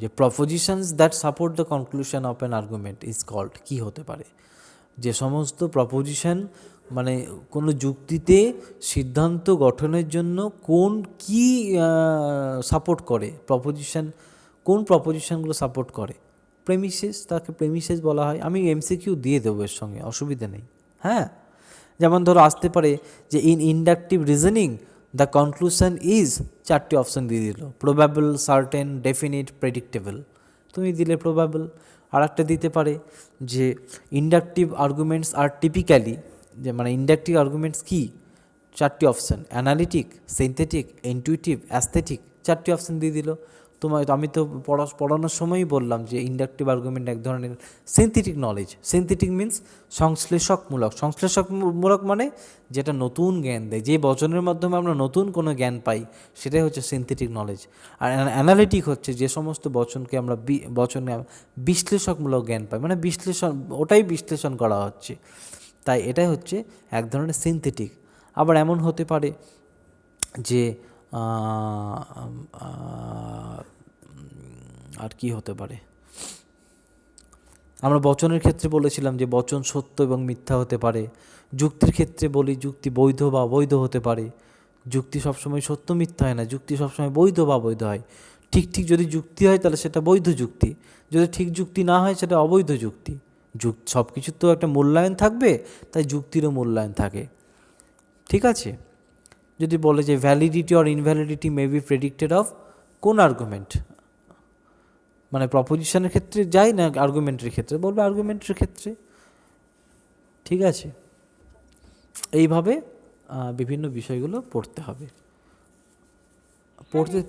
যে propositions that support the conclusion of an argument is called, কী হতে পারে? যে সমস্ত প্রপোজিশন, মানে কোনো যুক্তিতে সিদ্ধান্ত গঠনের জন্য কি সাপোর্ট করে, কোন প্রপোজিশনগুলো সাপোর্ট করে? প্রেমিসেস, তাকে প্রেমিসেস বলা হয়। আমি এমসিকিউ দিয়ে দেবো এর সঙ্গে, অসুবিধা নেই। হ্যাঁ, যেমন ধরো আসতে পারে যে in inductive reasoning the conclusion is, 4টে অপশান দিয়ে দিল, প্রবাবল, সার্টেন, ডেফিনিট, প্রেডিক্টেবল। তুমি দিলে প্রবাবল। আর একটা দিতে পারে যে ইন্ডাকটিভ আর্গুমেন্টস আর টিপিক্যালি, যে মানে ইন্ডাকটিভ আর্গুমেন্টস কি, 4টি option, analytic, synthetic, intuitive, aesthetic, 4টি অপশান দিয়ে দিল। তো আমি তো পড়ানোর সময়ই বললাম যে ইন্ডাকটিভ আর্গুমেন্ট এক ধরনের সিনথেটিক নলেজ। সিনথেটিক মিন্স সংশ্লেষকমূলক। সংশ্লেষকমূলক মানে যেটা নতুন জ্ঞান দেয়, যে বচনের মাধ্যমে আমরা নতুন কোনো জ্ঞান পাই, সেটাই হচ্ছে সিনথেটিক নলেজ। আর অ্যানালিটিক হচ্ছে যে সমস্ত বচনকে আমরা বচনে বিশ্লেষকমূলক জ্ঞান পাই, মানে বিশ্লেষণ, ওটাই বিশ্লেষণ করা হচ্ছে, তাই এটাই হচ্ছে এক ধরনের সিনথেটিক। আবার এমন হতে পারে যে আর কি হতে পারে, আমরা বচনের ক্ষেত্রে বলেছিলাম যে বচন সত্য এবং মিথ্যা হতে পারে। যুক্তির ক্ষেত্রে বলি যুক্তি বৈধ বা অবৈধ হতে পারে। যুক্তি সবসময় সত্য মিথ্যা হয় না, যুক্তি সবসময় বৈধ বা অবৈধ হয়। ঠিক ঠিক যদি যুক্তি হয় তাহলে সেটা বৈধ যুক্তি, যদি ঠিক যুক্তি না হয় সেটা অবৈধ যুক্তি। সব কিছুর তো একটা মূল্যায়ন থাকবে, তাই যুক্তিরও মূল্যায়ন থাকে। ঠিক আছে? যদি বলে যে validity or ইনভ্যালিডিটি may be predicted of কোন আর্গুমেন্ট, মানে প্রপোজিশনের ক্ষেত্রে যাই না আর্গুমেন্টের ক্ষেত্রে, বলবে আর্গুমেন্টের ক্ষেত্রে। ঠিক আছে? এইভাবে বিভিন্ন বিষয়গুলো পড়তে হবে।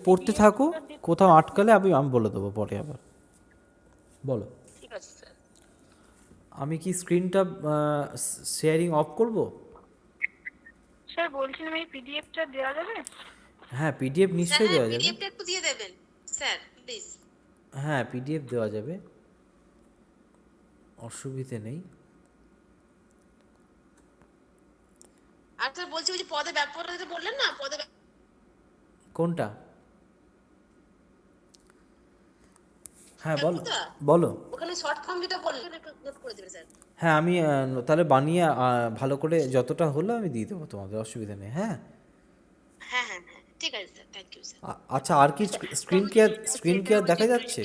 পড়তে থাকো, কোথাও আটকালে আমি বলে দেবো পরে আবার। বলো। ঠিক আছে স্যার। আমি কি স্ক্রিনটা শেয়ারিং অফ করব? স্যার বলছিলাম এই পিডিএফটা দেওয়া যাবে? হ্যাঁ, পিডিএফ স্যার নিশ্চয়ই হ্যাঁ দেওয়া যাবে। পিডিএফটা একটু দিয়ে দেবেন স্যার প্লিজ। হ্যাঁ, পিডিএফ দেওয়া যাবে, অসুবিধে নেই। আর স্যার বলছি ওই যে পদে ব্যাপারটা যেটা বললেন না, পদে কোনটা? হ্যাঁ বলো ব্যাপারটা বলো। ওখানে শর্ট ফর্ম যেটা বললেন একটু নোট করে দেবেন স্যার। হ্যাঁ, আমি তাহলে বানিয়ে ভালো করে যতটা হলো আমি দিয়ে দেবো, তোমাদের অসুবিধা নেই। হ্যাঁ, হ্যাঁ হ্যাঁ হ্যাঁ ঠিক আছে স্যার, থ্যাংক ইউ স্যার। আচ্ছা, আর কি স্ক্রিন কি আর দেখা যাচ্ছে?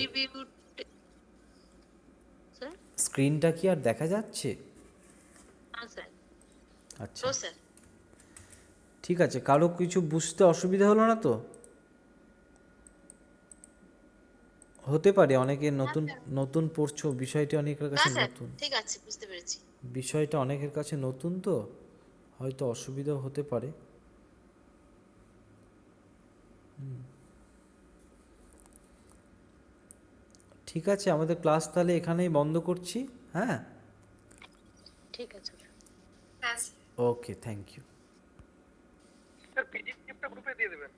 স্যার? স্ক্রিনটা কি আর দেখা যাচ্ছে? হ্যাঁ স্যার। আচ্ছা, নো স্যার। ঠিক আছে। কারো কিছু বুঝতে অসুবিধা হলো না তো? হতে পারে অনেকে নতুন নতুন পড়ছো, বিষয়টা অনেকের না কাছে স্যার নতুন, ঠিক আছে, বুঝতে পেরেছি। বিষয়টা অনেকের কাছে নতুন, তো হয়তো অসুবিধাও হতে পারে। ঠিক আছে, আমাদের ক্লাস তাহলে এখানেই বন্ধ করছি। হ্যাঁ, ঠিক আছে স্যার। হ্যাঁ sir. Okay, thank you. Sir পিডিএফটা গ্রুপে দিয়ে দেবেন।